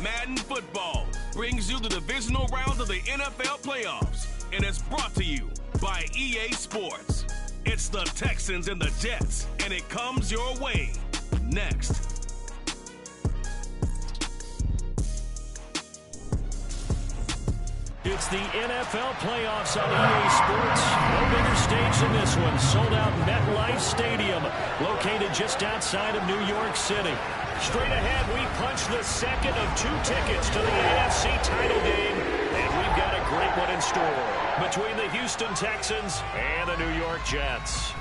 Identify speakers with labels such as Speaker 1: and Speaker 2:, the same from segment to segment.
Speaker 1: Madden Football brings you the divisional round of the NFL playoffs, and it's brought to you by EA Sports. It's the Texans and the Jets, and it comes your way next.
Speaker 2: It's the NFL playoffs on EA Sports. No bigger stage than this one. Sold out MetLife Stadium, located just outside of New York City. Straight ahead, we punch the second of 2 tickets to the AFC title game, and we've got a great one in store between the Houston Texans and the New York Jets.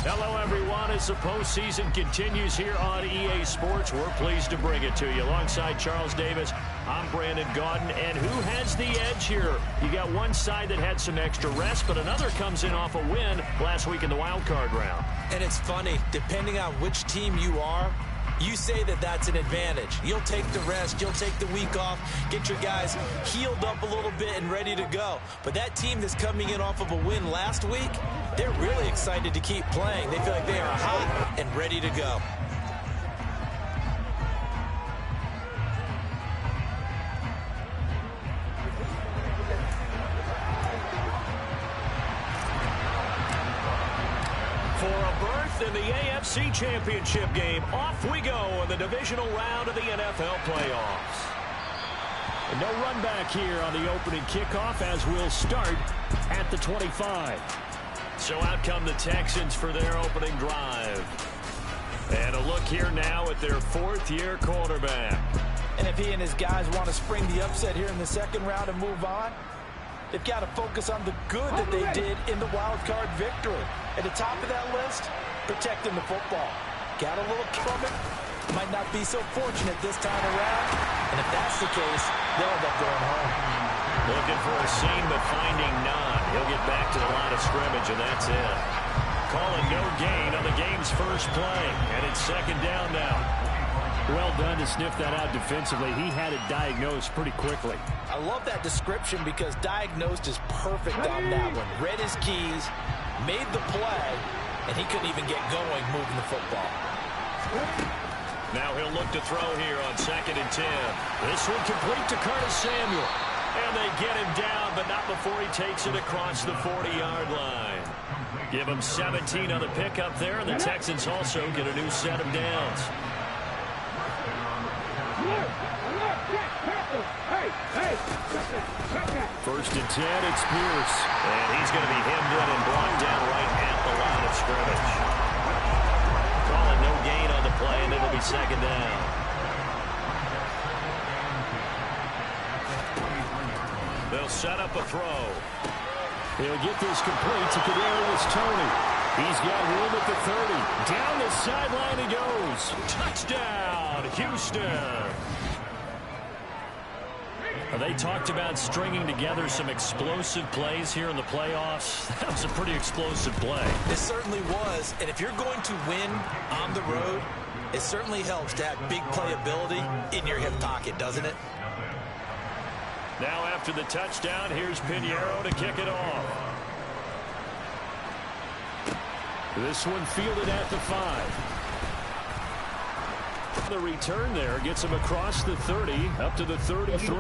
Speaker 2: Hello, everyone. As the postseason continues here on EA Sports, we're pleased to bring it to you. Alongside Charles Davis, I'm Brandon Gaudin. And who has the edge here? You got one side that had some extra rest, but another comes in off a win last week in the wild card round.
Speaker 3: And it's funny, depending on which team you are, you say that that's an advantage. You'll take the rest, you'll take the week off, get your guys healed up a little bit and ready to go. But that team that's coming in off of a win last week, they're really excited to keep playing. They feel like they are hot and ready to go.
Speaker 2: For a berth in the AFC Championship game, off we go in the divisional round of the NFL playoffs. And no run back here on the opening kickoff as we'll start at the 25. So out come the Texans for their opening drive. And a look here now at their 4th-year quarterback.
Speaker 3: And if he and his guys want to spring the upset here in the second round and move on, they've got to focus on the good that they did in the wild card victory. At the top of that list, protecting the football. Got a little from it, might not be so fortunate this time around. And if that's the case, they'll end up going home.
Speaker 2: Looking for a seam, but finding none. He'll get back to the line of scrimmage, and that's it. Calling no gain on the game's first play, and it's second down now. Well done to sniff that out defensively. He had it diagnosed pretty quickly.
Speaker 3: I love that description because diagnosed is perfect on that one. Read his keys, made the play, and he couldn't even get going moving the football.
Speaker 2: Now he'll look to throw here on 2nd and 10. This one complete to Curtis Samuel. And they get him down, but not before he takes it across the 40-yard line. Give him 17 on the pickup there, and the Texans also get a new set of downs. First and 10, it's Pierce. And he's going to be hemmed in and blocked down right at the line of scrimmage. Calling no gain on the play, and it'll be second down. They'll set up a throw. He'll get this complete to Kadarius Toney. He's got room at the 30. Down the sideline he goes. Touchdown, Houston. They talked about stringing together some explosive plays here in the playoffs. That was a pretty explosive play.
Speaker 3: It certainly was. And if you're going to win on the road, it certainly helps to have big playability in your hip pocket, doesn't it?
Speaker 2: Now after the touchdown, here's Pinheiro to kick it off. This one fielded at the 5. The return there gets him across the 30, up to the 33.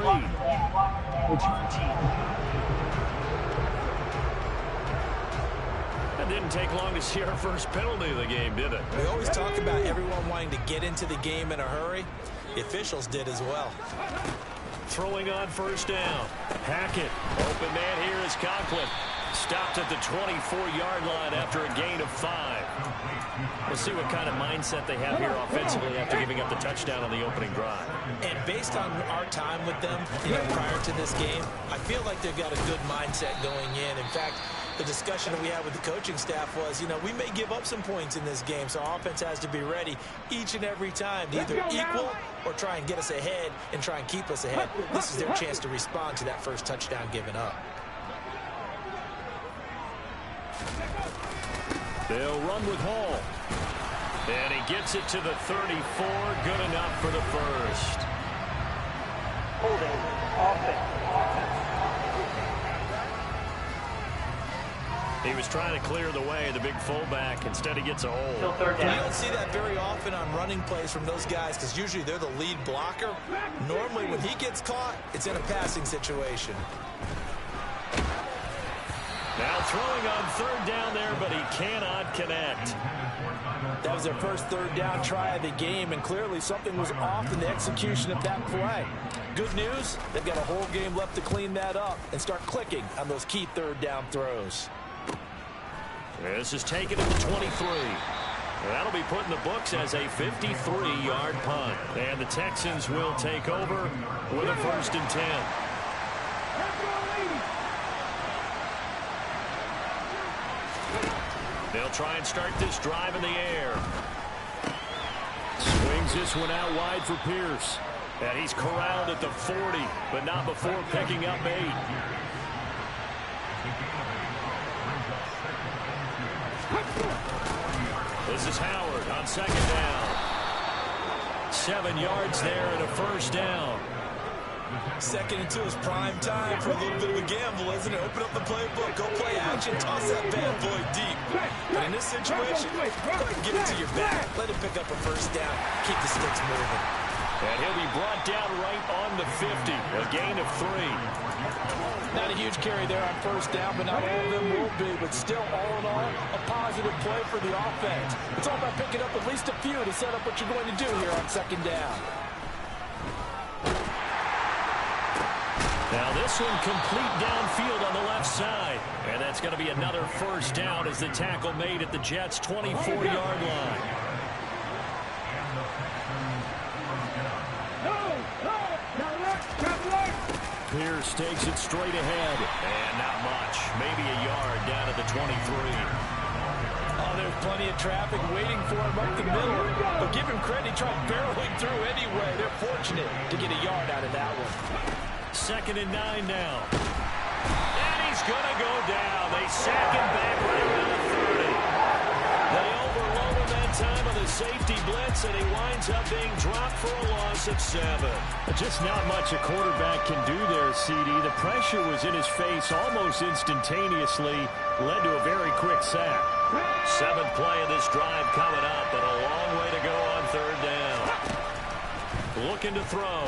Speaker 2: It didn't take long to see our first penalty of the game, did it?
Speaker 3: We always talk about everyone wanting to get into the game in a hurry. The officials did as well.
Speaker 2: Throwing on first down. Hackett. Open man here is Conklin. Stopped at the 24-yard line after a gain of 5. We'll see what kind of mindset they have here offensively after giving up the touchdown on the opening drive.
Speaker 3: And based on our time with them, prior to this game, I feel like they've got a good mindset going in. In fact, the discussion that we had with the coaching staff was, we may give up some points in this game, so our offense has to be ready each and every time to either equal or try and get us ahead and try and keep us ahead. This is their chance to respond to that first touchdown given up.
Speaker 2: They'll run with Hall. And he gets it to the 34. Good enough for the first.
Speaker 4: Holding offense.
Speaker 2: He was trying to clear the way, the big fullback. Instead, he gets a hole.
Speaker 3: You don't see that very often on running plays from those guys because usually they're the lead blocker. Normally, when he gets caught, it's in a passing situation.
Speaker 2: Now throwing on third down there, but he cannot connect.
Speaker 3: That was their first third down try of the game, and clearly something was off in the execution of that play. Good news, they've got a whole game left to clean that up and start clicking on those key third down throws.
Speaker 2: This is taken at the 23. That'll be put in the books as a 53-yard punt. And the Texans will take over with a 1st and 10. They'll try and start this drive in the air. Swings this one out wide for Pierce. And he's corralled at the 40, but not before picking up 8. This is Howard on 2nd down. 7 yards there and a 1st down.
Speaker 3: 2nd and 2 is prime time for a little bit of a gamble, isn't it? Open up the playbook, go play action, toss that bad boy deep. But in this situation, go ahead and get it to your back. Let him pick up a 1st down, keep the sticks moving.
Speaker 2: And he'll be brought down right on the 50, a gain of 3.
Speaker 3: Not a huge carry there on 1st down, but not all of them will be. But still, all in all, a positive play for the offense. It's all about picking up at least a few to set up what you're going to do here on 2nd down.
Speaker 2: Now this one complete downfield on the left side. And that's going to be another 1st down as the tackle made at the Jets' 24-yard line. Pierce takes it straight ahead. And not much. Maybe a yard down at the 23.
Speaker 3: Oh, there's plenty of traffic waiting for him up the middle. But give him credit, he tried barreling through anyway. They're fortunate to get a yard out of that one.
Speaker 2: 2nd and 9 now. And he's going to go down. They sack him back right around the 30. They overload him that time on the safety blitz, and he winds up being dropped for a loss of 7. Just not much a quarterback can do there, CD. The pressure was in his face almost instantaneously, led to a very quick sack. 7th play of this drive coming up, and a long way to go on 3rd down. Looking to throw.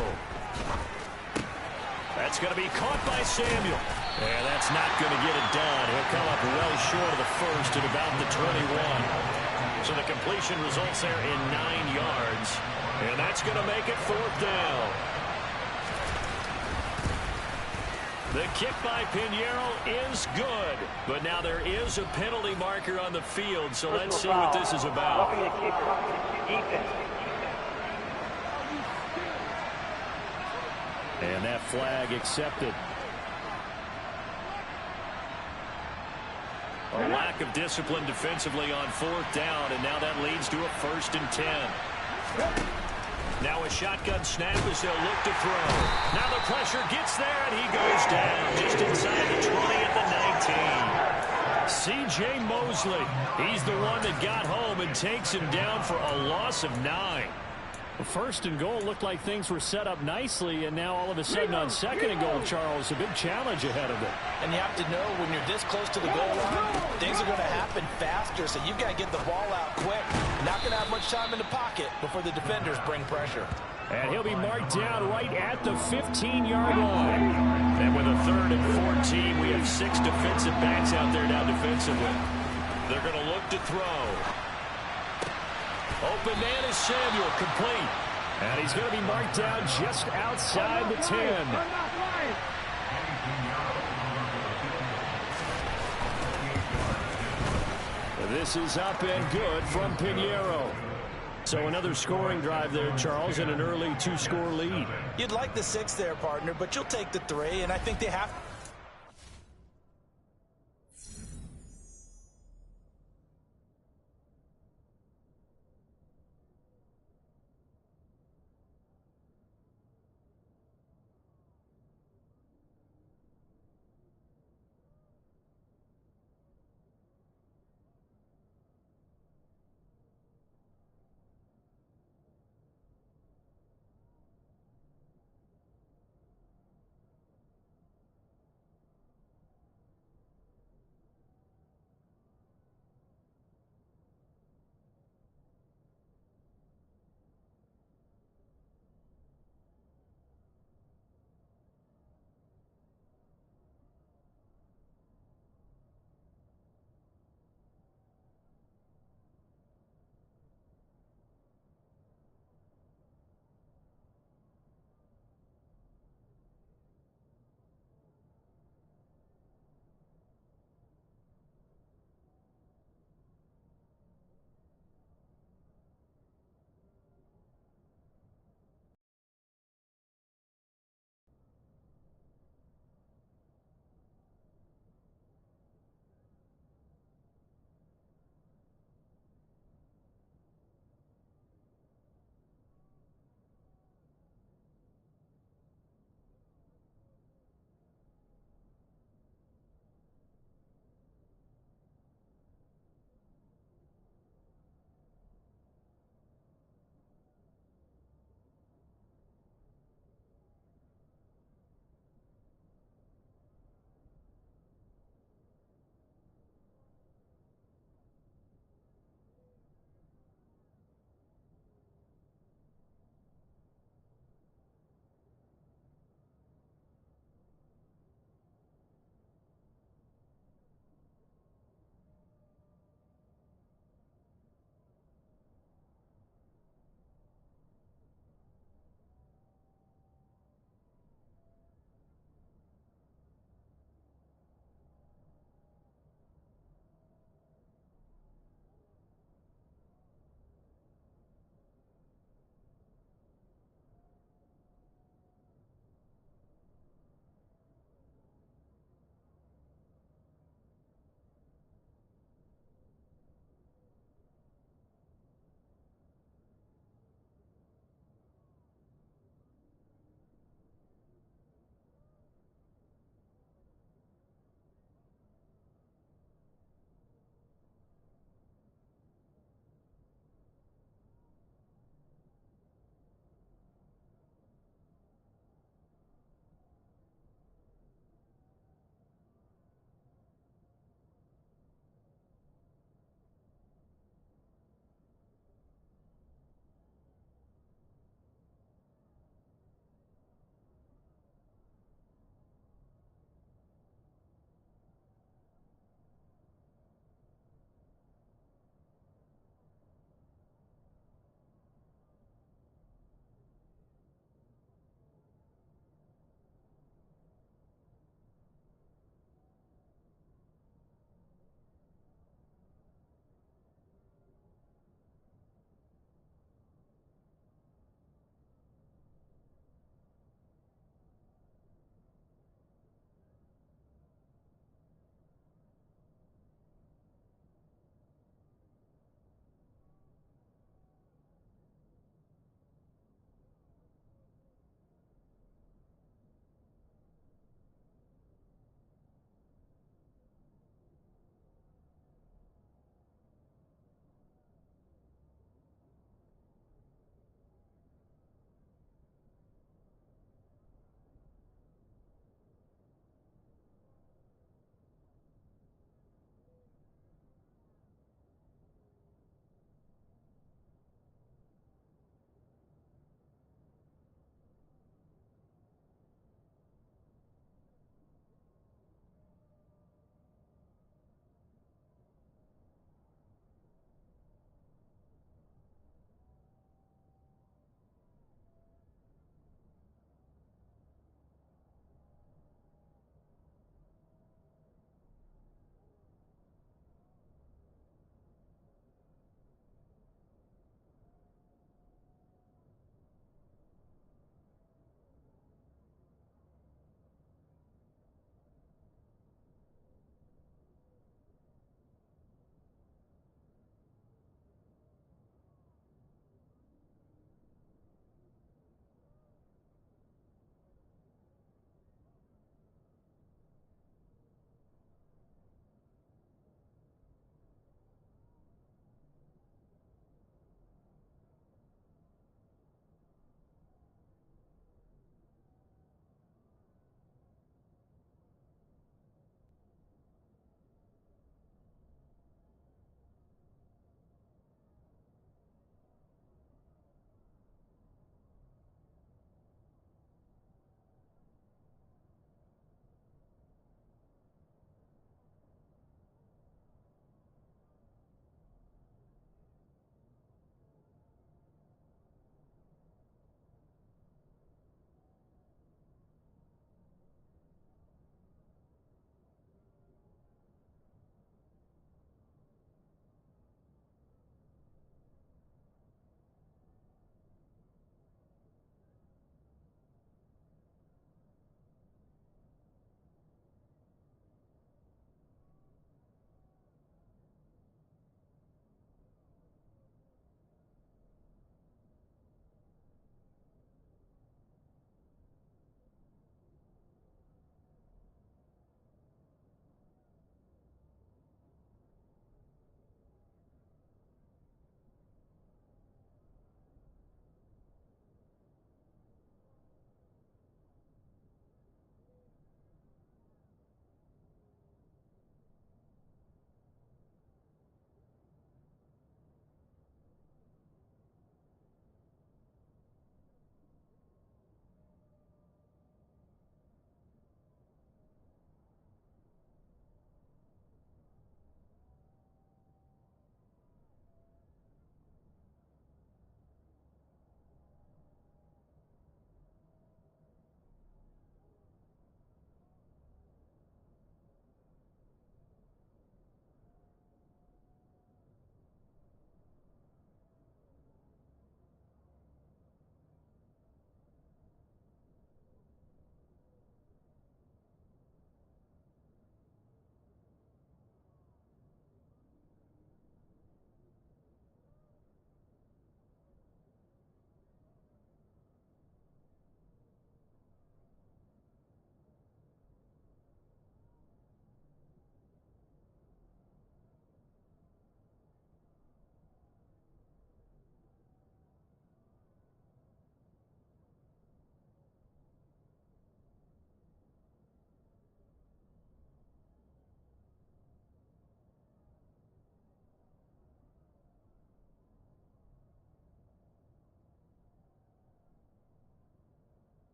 Speaker 2: That's going to be caught by Samuel. And that's not going to get it done. He'll come up well short of the 1st at about the 21. So the completion results there in 9 yards. And that's going to make it 4th down. The kick by Pinheiro is good. But now there is a penalty marker on the field, so let's see what this is about. And that flag accepted. A lack of discipline defensively on 4th down, and now that leads to a 1st and 10. Now a shotgun snap as they'll look to throw. Now the pressure gets there, and he goes down just inside the 20 at the 19. C.J. Mosley, he's the one that got home and takes him down for a loss of 9. 1st and goal looked like things were set up nicely, and now all of a sudden on 2nd and goal, Charles, a big challenge ahead of it.
Speaker 3: And you have to know when you're this close to the goal line, things are going to happen faster, so you've got to get the ball out quick. Not going to have much time in the pocket before the defenders bring pressure.
Speaker 2: And he'll be marked down right at the 15-yard line. And with a 3rd and 14, we have 6 defensive backs out there now defensively. They're going to look to throw. Open man is Samuel, complete. And he's going to be marked down just outside the 10. This is up and good from Pinheiro. So another scoring drive there, Charles, and an early 2-score lead.
Speaker 3: You'd like the 6 there, partner, but you'll take the 3, and I think they have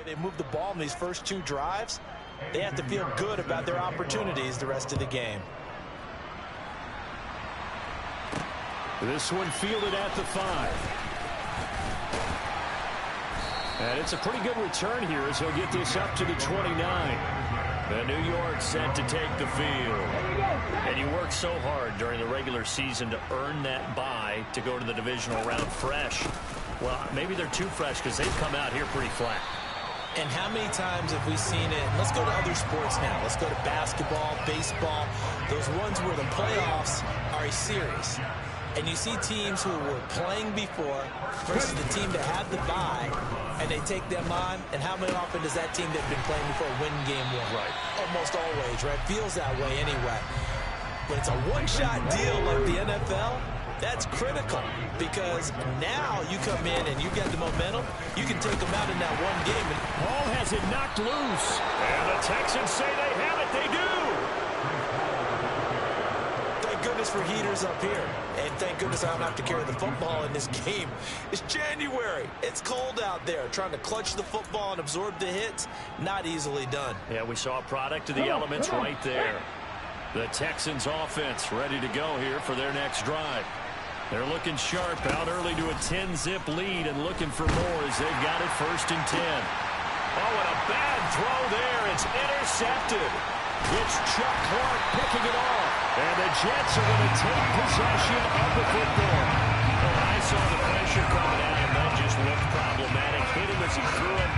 Speaker 3: they move the ball in these first 2 drives, they have to feel good about their opportunities the rest of the game.
Speaker 2: This one fielded at the 5. And it's a pretty good return here as he'll get this up to the 29. The New York set to take the field.
Speaker 4: And you work so hard during the regular season to earn that bye to go to the divisional round fresh. Well, maybe they're too fresh because they've come out here pretty flat.
Speaker 3: And how many times have we seen it? Let's go to other sports now. Let's go to basketball, baseball, those ones where the playoffs are a series. And you see teams who were playing before versus the team that had the bye, and they take them on. And how many often does that team that's been playing before win game 1?
Speaker 4: Right.
Speaker 3: Almost always, right? Feels that way anyway. When it's a one-shot deal like the NFL, that's critical because now you come in and you've got the momentum. You can take them out in that one game.
Speaker 2: Hall has it knocked loose. And the Texans say they have it. They do.
Speaker 3: Thank goodness for heaters up here. And thank goodness I don't have to carry the football in this game. It's January. It's cold out there. Trying to clutch the football and absorb the hits, not easily done.
Speaker 4: Yeah, we saw a product of the elements right there. The Texans offense ready to go here for their next drive. They're looking sharp, out early to a 10-zip lead and looking for more as they've got it 1st and 10.
Speaker 2: Oh, and a bad throw there. It's intercepted. It's Chuck Clark picking it off. And the Jets are going to take possession of the football.
Speaker 4: Well, I saw the pressure coming at him. That just looked problematic. Hit him as he threw it.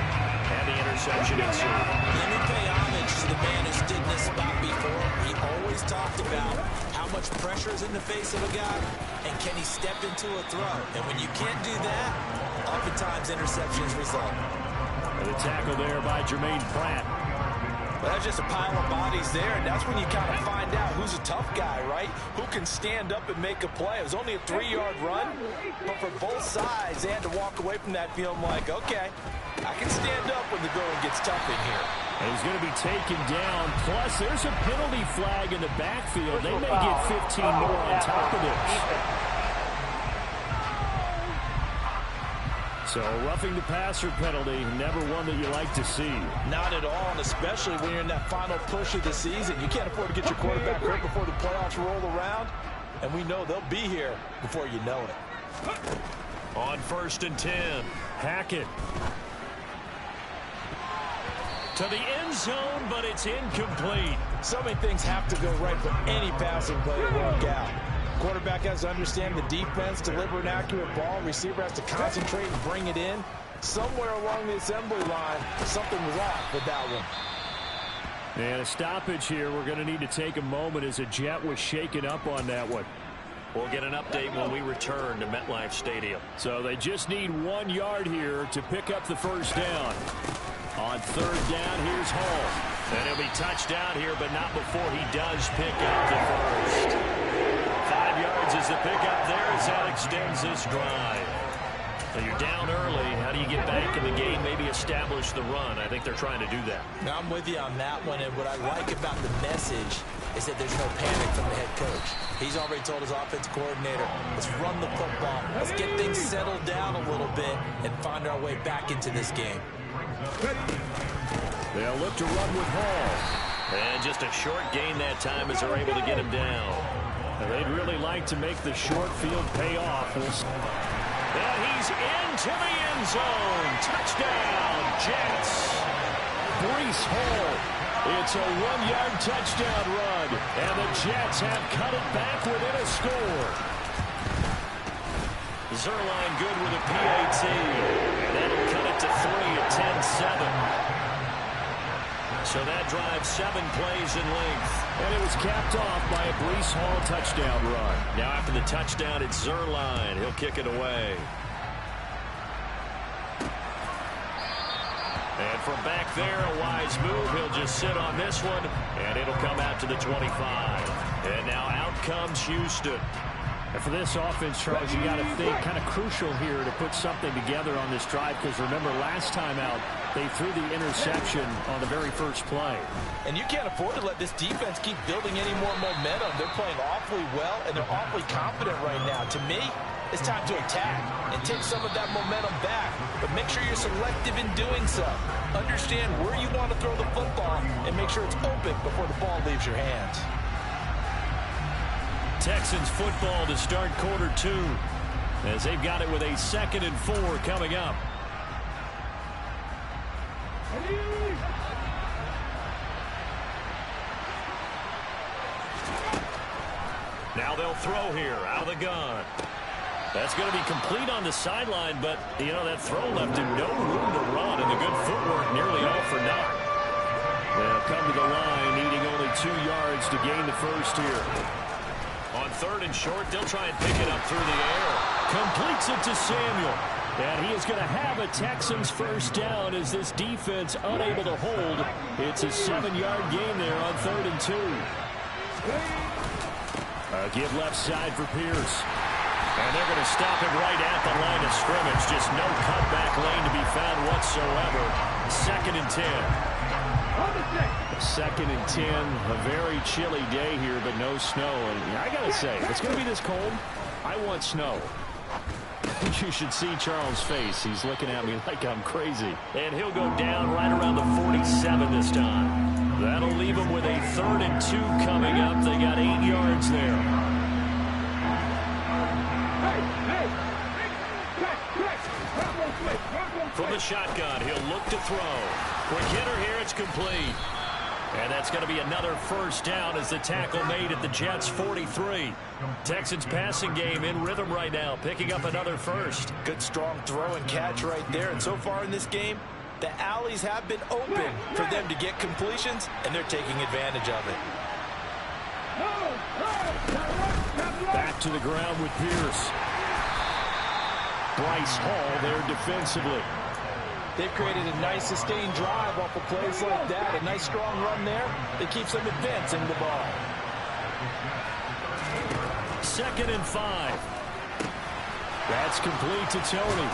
Speaker 4: And the interception ensued.
Speaker 3: Let me pay homage to the man who stood in this spot before. He always talked about how much pressure is in the face of a guy and can he step into a throw. And when you can't do that, oftentimes interceptions result.
Speaker 2: And the tackle there by Jermaine Pratt.
Speaker 3: But that's just a pile of bodies there, and that's when you kind of find out who's a tough guy, right? Who can stand up and make a play. It was only a 3-yard run, but for both sides, they had to walk away from that feeling like, okay, I can stand up when the going gets tough in here.
Speaker 2: And he's going to be taken down. Plus, there's a penalty flag in the backfield. They may get 15 more on top of this. So, roughing the passer penalty, never one that you like to see.
Speaker 3: Not at all, and especially when you're in that final push of the season. You can't afford to get your quarterback hurt before the playoffs roll around, and we know they'll be here before you know it.
Speaker 2: On 1st and 10, Hackett. To the end zone, but it's incomplete.
Speaker 3: So many things have to go right for any passing play to work out. Quarterback has to understand the defense, deliver an accurate ball. Receiver has to concentrate and bring it in. Somewhere along the assembly line, something was off with that one.
Speaker 2: And a stoppage here. We're going to need to take a moment as a Jet was shaken up on that one.
Speaker 4: We'll get an update when we return to MetLife Stadium.
Speaker 2: So they just need 1 yard here to pick up the 1st down. On 3rd down, here's Hall.
Speaker 4: And he'll be touched down here, but not before he does pick up the 1st. 5 yards is the pickup there as that extends this drive. So you're down early. How do you get back in the game? Maybe establish the run. I think they're trying to do that.
Speaker 3: Now, I'm with you on that one, and what I like about the message is that there's no panic from the head coach. He's already told his offensive coordinator, let's run the football. Let's get things settled down a little bit and find our way back into this game.
Speaker 2: They'll look to run with Hall.
Speaker 4: And just a short gain that time as they're able to get him down.
Speaker 2: And they'd really like to make the short field pay off.
Speaker 4: And he's into the end zone. Touchdown, Jets.
Speaker 2: Breece Hall. It's a 1-yard touchdown run. And the Jets have cut it back within a score.
Speaker 4: Zerline good with a PAT. That'll cut it to 3 at 10-7. So that drives 7 plays in length.
Speaker 2: And it was capped off by a Breece Hall touchdown run.
Speaker 4: Now after the touchdown, it's Zerline. He'll kick it away. And from back there, a wise move. He'll just sit on this one, and it'll come out to the 25. And now out comes Houston.
Speaker 2: And for this offense, Charles, you got to think kind of crucial here to put something together on this drive because remember last time out, they threw the interception on the very first play.
Speaker 3: And you can't afford to let this defense keep building any more momentum. They're playing awfully well, and they're awfully confident right now. To me, it's time to attack and take some of that momentum back. But make sure you're selective in doing so. Understand where you want to throw the football and make sure it's open before the ball leaves your hands.
Speaker 2: Texans football to start quarter 2 as they've got it with a 2nd and 4 coming up. Now they'll throw here out of the gun. That's going to be complete on the sideline, but, you know, that throw left him no room to run, and the good footwork nearly all for naught. They'll come to the line, needing only 2 yards to gain the first here. On 3rd and short, they'll try and pick it up through the air. Completes it to Samuel. And he is going to have a Texans first down as this defense unable to hold. It's a 7-yard gain there on 3rd and 2. Give left side for Pierce. And they're going to stop him right at the line of scrimmage. Just no cutback lane to be found whatsoever. 2nd and 10. 2nd and 10. A very chilly day here, but no snow. And I got to say, if it's going to be this cold, I want snow. You should see Charles' face. He's looking at me like I'm crazy. And he'll go down right around the 47 this time. That'll leave him with a 3rd and 2 coming up. They got 8 yards there. From the shotgun, he'll look to throw. Quick hitter here, it's complete. And that's going to be another first down as the tackle made at the Jets' 43. Texans passing game in rhythm right now, picking up another first.
Speaker 3: Good strong throw and catch right there. And so far in this game, the alleys have been open for them to get completions, and they're taking advantage of it.
Speaker 2: Back to the ground with Pierce. Bryce Hall there defensively.
Speaker 3: They've created a nice sustained drive off of plays like that. A nice strong run there that keeps them advancing the ball.
Speaker 2: 2nd and 5. That's complete to Tony.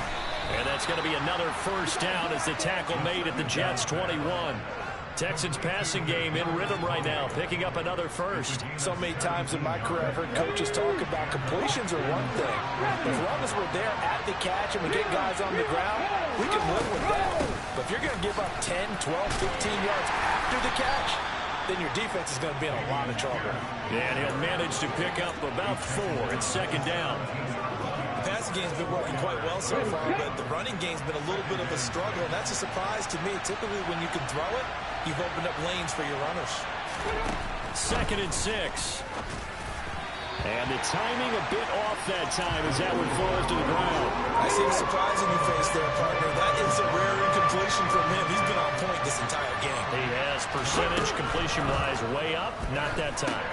Speaker 2: And that's going to be another first down as the tackle made at the Jets' 21. Texans passing game in rhythm right now, picking up another first.
Speaker 3: So many times in my career, I've heard coaches talk about completions are one thing. As long as we're there at the catch and we get guys on the ground, we can live with that. But if you're going to give up 10, 12, 15 yards after the catch, then your defense is going to be in a lot of trouble.
Speaker 2: And he'll manage to pick up about 4 at 2nd down.
Speaker 3: The passing game's been working quite well so far, but the running game's been a little bit of a struggle, and that's a surprise to me. Typically, when you can throw it, you've opened up lanes for your runners.
Speaker 2: 2nd and 6. And the timing a bit off that time as that one falls to the ground.
Speaker 3: I see the surprise in your face there, partner. That is a rare incompletion from him. He's been on point this entire game.
Speaker 2: He has percentage completion-wise way up. Not that time.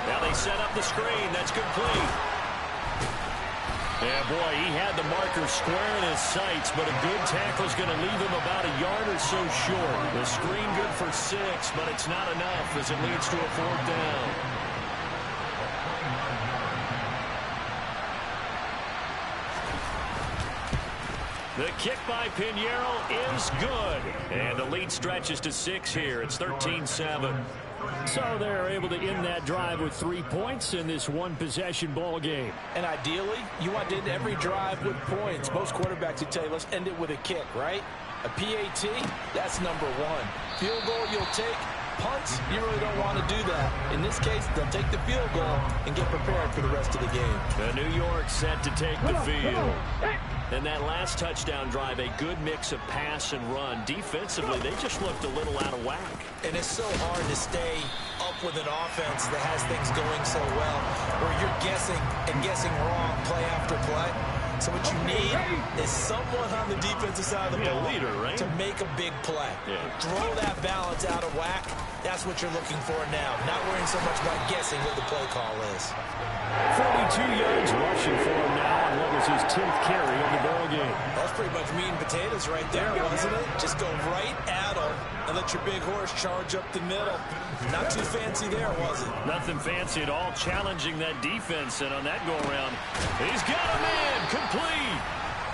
Speaker 2: Now they set up the screen. That's complete. Yeah, boy, he had the marker square in his sights, but a good tackle is going to leave him about a yard or so short. The screen good for 6, but it's not enough as it leads to a 4th down. The kick by Pinheiro is good. And the lead stretches to 6 here. It's 13-7. So they're able to end that drive with 3 points in this one-possession ball game.
Speaker 3: And ideally, you want to end every drive with points. Most quarterbacks would tell you, let's end it with a kick, right? A PAT, that's number 1. Field goal you'll take. Punts, you really don't want to do that. In this case, they'll take the field goal and get prepared for the rest of the game.
Speaker 2: The New York set to take the field. And that last touchdown drive, a good mix of pass and run. Defensively, they just looked a little out of whack.
Speaker 3: And it's so hard to stay up with an offense that has things going so well, where you're guessing and guessing wrong play after play. So what you need is someone on the defensive side of the ball
Speaker 2: leader, right?
Speaker 3: to make a big play.
Speaker 2: Yeah.
Speaker 3: Throw that balance out of whack. That's what you're looking for now. Not worrying so much about guessing what the play call is.
Speaker 2: 42 yards rushing for him now, and what was his 10th carry of the ball game?
Speaker 3: That's pretty much meat and potatoes right there, wasn't it? Just go right at him and let your big horse charge up the middle. Not too fancy there, was it?
Speaker 2: Nothing fancy at all, challenging that defense, and on that go-around, he's got a man, complete.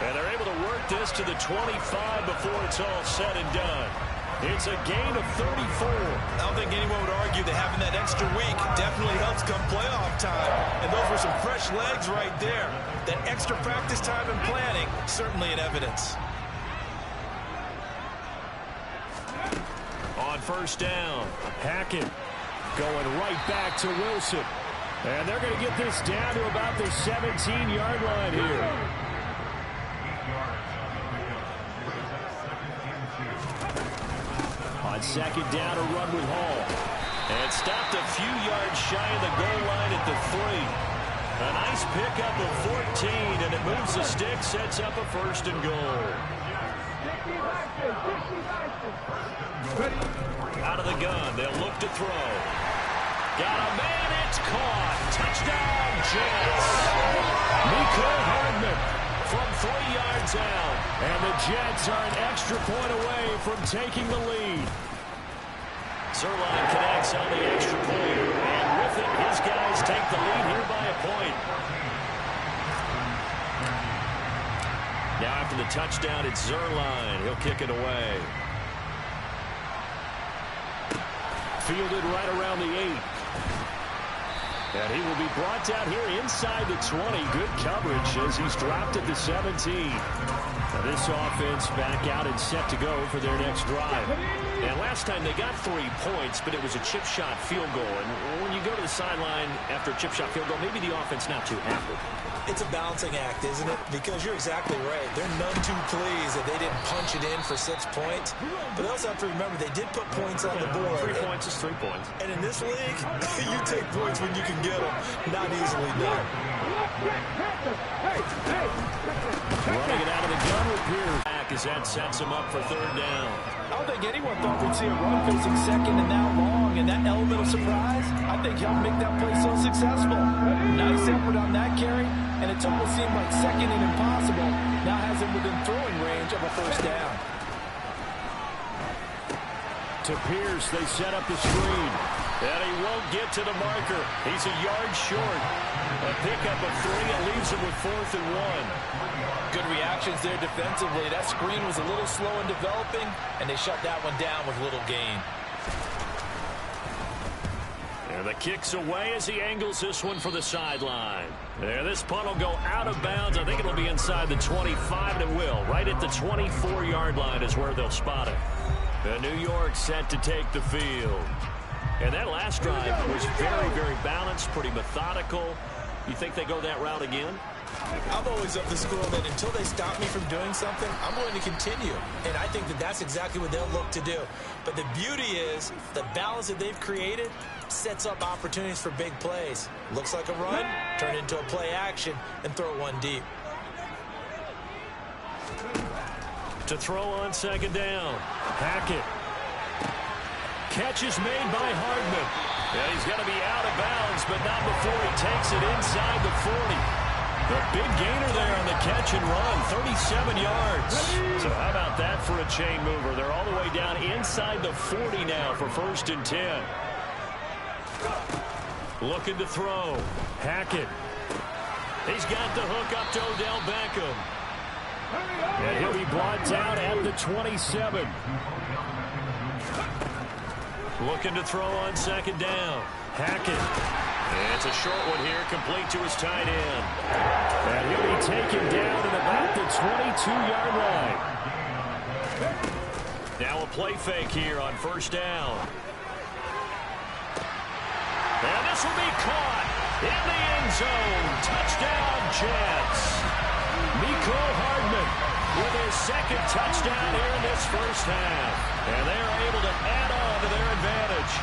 Speaker 2: And they're able to work this to the 25 before it's all said and done. It's a gain of 34.
Speaker 3: I don't think anyone would argue that having that extra week definitely helps come playoff time. And those were some fresh legs right there. That extra practice time and planning, certainly in evidence.
Speaker 2: On first down, Hackett going right back to Wilson. And they're going to get this down to about the 17-yard line here. On second down, a run with Hall. And stopped a few yards shy of the goal line at the 3. A nice pickup of 14, and it moves the stick, sets up a first and goal. Out of the gun, they'll look to throw. Got a man, it's caught. Touchdown, Jets. Mecole Hardman from 3 yards out. And the Jets are an extra point away from taking the lead. Zerline connects on the extra point. And with it, his guys take the lead here by a point. Now after the touchdown, it's Zerline. He'll kick it away. Fielded right around the 8. And he will be brought down here inside the 20. Good coverage as he's dropped at the 17. Now this offense back out and set to go for their next drive. And last time they got 3 points, but it was a chip shot field goal. And when you go to the sideline after a chip shot field goal, maybe the offense not too happy.
Speaker 3: It's a balancing act, isn't it? Because you're exactly right. They're none too pleased that they didn't punch it in for 6 points. But they also have to remember they did put points on the board.
Speaker 2: 3 points is 3 points.
Speaker 3: And in this league, you take points when you can get them. Not easily done.
Speaker 2: Running it out of the gun with Pierce. As that sets him up for third down.
Speaker 5: I don't think anyone thought we'd see a run facing second and now long, and that element of surprise, I think, helped make that play so successful. Nice effort on that carry, and it took what seemed like second and impossible, now has him within throwing range of a first down.
Speaker 2: To Pierce, they set up the screen. And he won't get to the marker. He's a yard short. A pickup of 3, and leaves him with 4th and 1.
Speaker 5: Good reactions there defensively. That screen was a little slow in developing, and they shut that one down with little gain.
Speaker 2: And the kick's away as he angles this one for the sideline. There, this punt will go out of bounds. I think it'll be inside the 25, and it will. Right at the 24-yard line is where they'll spot it. The New York set to take the field. And that last drive was very, very balanced, pretty methodical. You think they go that route again?
Speaker 3: I'm always of the school that until they stop me from doing something, I'm going to continue. And I think that that's exactly what they'll look to do. But the beauty is the balance that they've created sets up opportunities for big plays. Looks like a run, turn into a play action, and throw one deep.
Speaker 2: To throw on second down. Hackett. Catch is made by Hardman. Yeah, he's going to be out of bounds, but not before he takes it inside the 40. The big gainer there on the catch and run, 37 yards. So how about that for a chain mover? They're all the way down inside the 40 now for 1st and 10. Looking to throw. Hackett. He's got the hook up to Odell Beckham. And he'll be brought down at the 27. Looking to throw on second down. Hackett. And it's a short one here, complete to his tight end. And he'll be taken down at about the 22-yard line. Now a play fake here on first down. And this will be caught in the end zone. Touchdown, Jets. Mecole Hardman with his 2nd touchdown here in this first half. And they are able to add on to their advantage.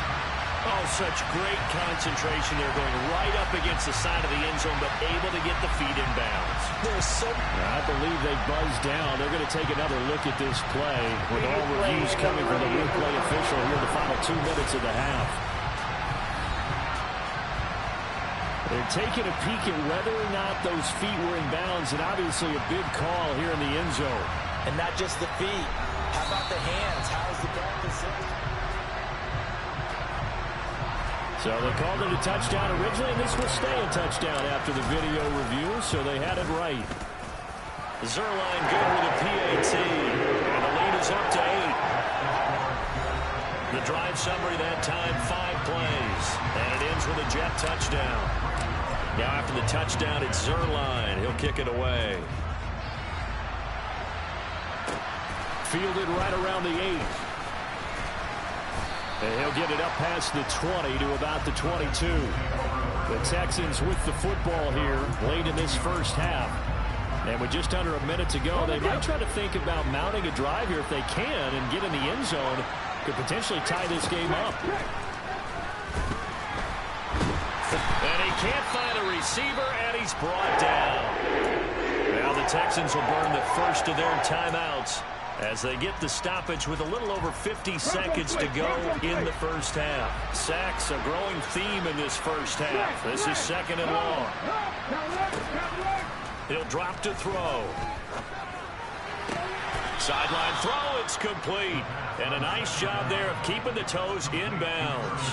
Speaker 2: Oh, such great concentration. They're going right up against the side of the end zone, but able to get the feet in bounds. I believe they buzzed down. They're going to take another look at this play with all reviews coming from the replay official here in the final 2 minutes of the half. They're taking a peek at whether or not those feet were in bounds, and obviously a big call here in the end zone.
Speaker 5: And not just the feet. How about the hands? How's the ball positioned?
Speaker 2: So they called it a touchdown originally, and this will stay a touchdown after the video review, so they had it right. Zerline good with a PAT, and the lead is up to 8. The drive summary that time, 5 plays, and it ends with a Jet touchdown. Now after the touchdown, it's Zerline. He'll kick it away. Fielded right around the 8. And he'll get it up past the 20 to about the 22. The Texans with the football here late in this first half. And with just under a minute to go, they might try to think about mounting a drive here if they can and get in the end zone. Could potentially tie this game up.
Speaker 4: And he can't find a receiver, and he's brought down. Now the Texans will burn the first of their timeouts as they get the stoppage with a little over 50 seconds to go in the first half. Sacks, a growing theme in this first half. This is second and long. He'll drop to throw. Sideline throw, it's complete. And a nice job there of keeping the toes inbounds.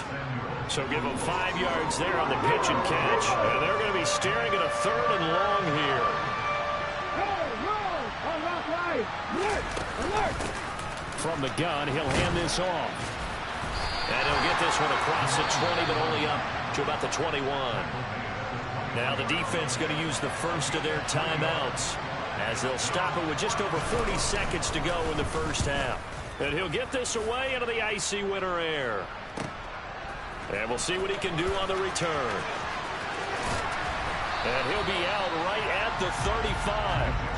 Speaker 4: So give them 5 yards there on the pitch and catch. And they're going to be staring at a third and long here.
Speaker 2: From the gun, he'll hand this off.
Speaker 4: And he'll get this one across the 20, but only up to about the 21. Now the defense going to use the first of their timeouts as they'll stop it with just over 40 seconds to go in the first half. And he'll get this away into the icy winter air. And we'll see what he can do on the return. And he'll be out right at the 35.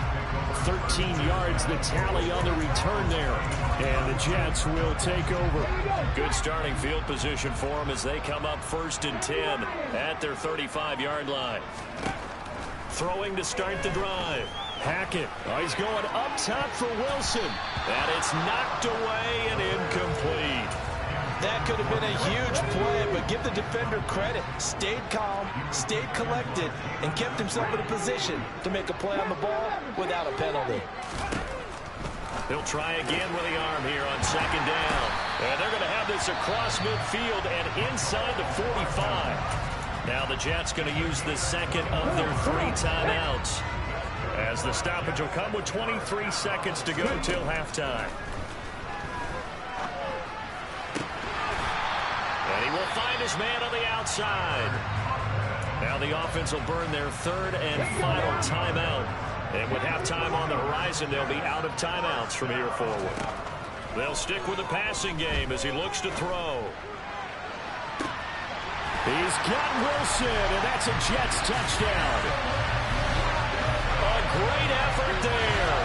Speaker 2: 13 yards the tally on the return there. And the Jets will take over.
Speaker 4: Good starting field position for them as they come up 1st and 10 at their 35-yard line. Throwing to start the drive.
Speaker 2: Hackett. Oh, he's going up top for Wilson.
Speaker 4: And it's knocked away and incomplete.
Speaker 3: That could have been a huge play, but give the defender credit. Stayed calm, stayed collected, and kept himself in a position to make a play on the ball without a penalty.
Speaker 4: He'll try again with the arm here on second down. And they're going to have this across midfield and inside the 45. Now the Jets going to use the second of their 3 timeouts as the stoppage will come with 23 seconds to go till halftime. And he will find his man on the outside. Now the offense will burn their 3rd and final timeout. And with halftime on the horizon, they'll be out of timeouts from here forward. They'll stick with the passing game as he looks to throw.
Speaker 2: He's got Wilson, and that's a Jets touchdown.
Speaker 4: A great effort there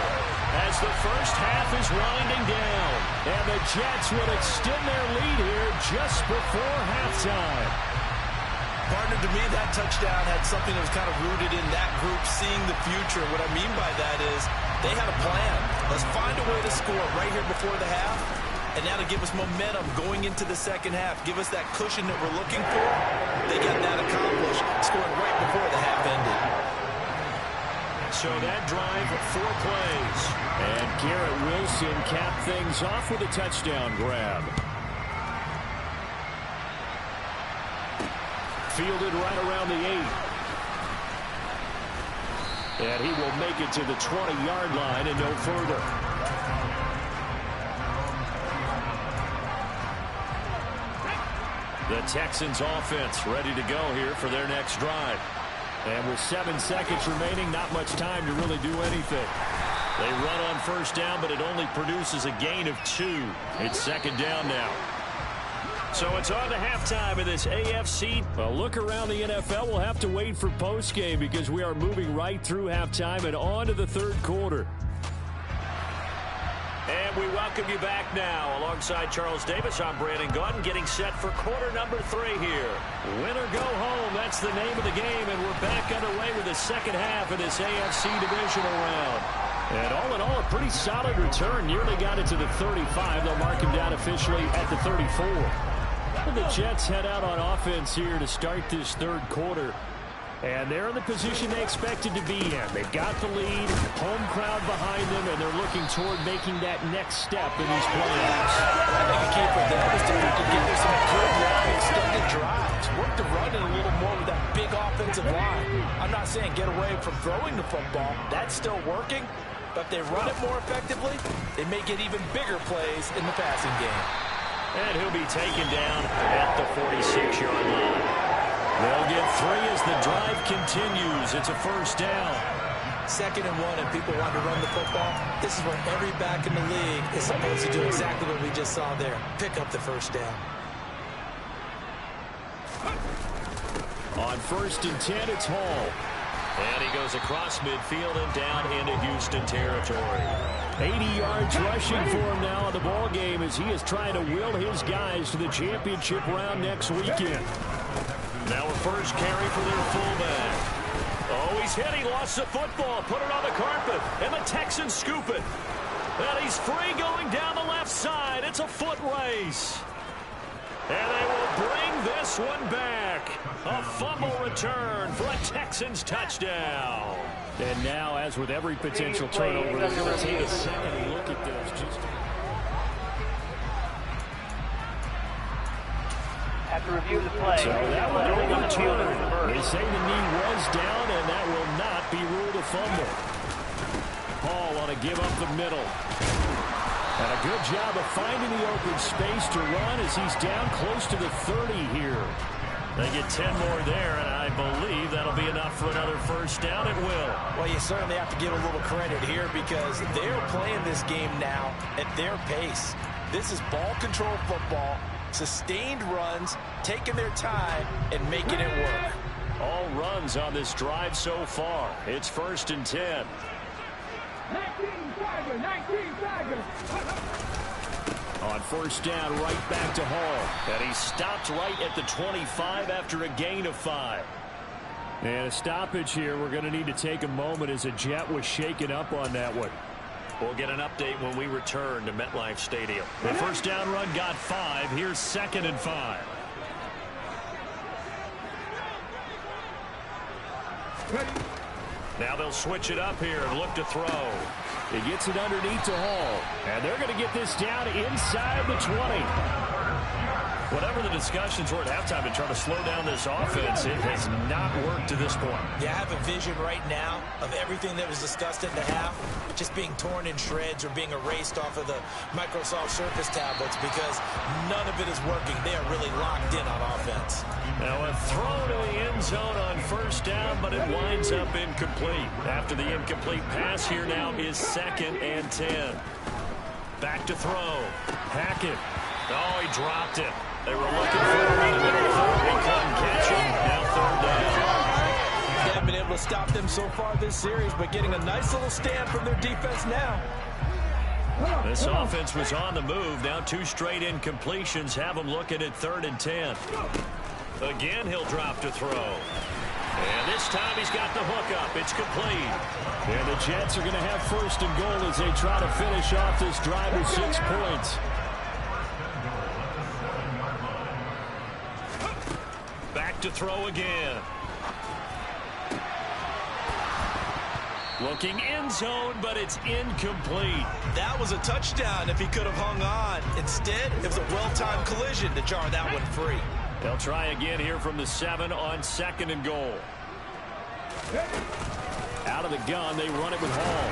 Speaker 4: as the first half is winding down.
Speaker 2: And the Jets will extend their lead here just before halftime.
Speaker 3: Partner, to me, that touchdown had something that was kind of rooted in that group seeing the future. What I mean by that is they had a plan. Let's find a way to score right here before the half. And now to give us momentum going into the second half, give us that cushion that we're looking for. They got that accomplished, scoring right before the half ended.
Speaker 4: So that drive, 4 plays.
Speaker 2: And Garrett Wilson capped things off with a touchdown grab. Fielded right around the 8. And he will make it to the 20-yard line and no further. The Texans offense ready to go here for their next drive. And with 7 seconds remaining, not much time to really do anything.
Speaker 4: They run on first down, but it only produces a gain of 2. It's second down now. So it's on to halftime of this AFC.
Speaker 2: A look around the NFL. We'll have to wait for postgame because we are moving right through halftime and on to the 3rd quarter.
Speaker 4: And we welcome you back now. Alongside Charles Davis, I'm Brandon Gaudin, getting set for quarter number 3 here.
Speaker 2: Win or go home, that's the name of the game, and we're back underway with the second half of this AFC divisional round. And all in all, a pretty solid return. Nearly got it to the 35. They'll mark him down officially at the 34. Well, the Jets head out on offense here to start this 3rd quarter. And they're in the position they expected to be in. They've got the lead, home crowd behind them, and they're looking toward making that next step in these playoffs.
Speaker 3: I think a key for them is to put together some good long extended drives. Work the run in a little more with that big offensive line. I'm not saying get away from throwing the football. That's still working. But if they run it more effectively, they may get even bigger plays in the passing game.
Speaker 4: And he'll be taken down at the 46-yard line.
Speaker 2: They'll get 3 as the drive continues. It's a first down.
Speaker 3: 2nd and 1, and people want to run the football. This is where every back in the league is supposed to do exactly what we just saw there. Pick up the first down.
Speaker 2: On 1st and 10, it's Hall.
Speaker 4: And he goes across midfield and down into Houston territory.
Speaker 2: 80 yards rushing for him now in the ball game as he is trying to will his guys to the championship round next weekend.
Speaker 4: Now a first carry for their fullback. Oh, he's hit. He lost the football. Put it on the carpet. And the Texans scoop it. And he's free going down the left side. It's a foot race. And they will bring this one back. A fumble return for a Texans touchdown.
Speaker 2: And now, as with every potential turnover, they're going to take a second look at this.
Speaker 6: Have to review the play.
Speaker 2: So that one overturned. They say the knee was down, and that will not be ruled a fumble. Hall on a give up the middle. And a good job of finding the open space to run as he's down close to the 30 here.
Speaker 4: They get 10 more there, and I believe that'll be enough for another first down. It will.
Speaker 3: Well, you certainly have to give a little credit here because they're playing this game now at their pace. This is ball control football, sustained runs, taking their time, and making it work.
Speaker 4: All runs on this drive so far. It's 1st and 10.
Speaker 6: 19 Tigers.
Speaker 2: On first down, right back to Hall.
Speaker 4: And he stopped right at the 25 after a gain of 5.
Speaker 2: And a stoppage here. We're going to need to take a moment as a Jet was shaken up on that one.
Speaker 4: We'll get an update when we return to MetLife Stadium.
Speaker 2: The first down run got 5. Here's 2nd and 5.
Speaker 4: Now they'll switch it up here and look to throw.
Speaker 2: He gets it underneath to Hall. And they're going to get this down inside the 20.
Speaker 4: Whatever the discussions were at halftime to try to slow down this offense, it has not worked to this point.
Speaker 3: Yeah, I have a vision right now of everything that was discussed at the half just being torn in shreds or being erased off of the Microsoft Surface tablets because none of it is working. They are really locked in on offense.
Speaker 4: Now a throw to the end zone on first down, but it winds up incomplete. After the incomplete pass, here now is 2nd and 10. Back to throw. Hackett. Oh, he dropped it. They were looking for him in the middle. They couldn't catch him. Now 3rd down.
Speaker 3: They haven't been able to stop them so far this series, but getting a nice little stand from their defense now.
Speaker 4: This offense was on the move. Now 2 straight incompletions have them looking at 3rd and 10. Again, he'll drop to throw. And this time he's got the hook up. It's complete.
Speaker 2: And the Jets are going to have 1st and goal as they try to finish off this drive with 6 points.
Speaker 4: Back to throw again. Looking end zone, but it's incomplete.
Speaker 3: That was a touchdown if he could have hung on. Instead, it was a well-timed collision to jar that one free.
Speaker 4: They'll try again here from the 7 on 2nd and goal.
Speaker 2: Out of the gun, they run it with Hall.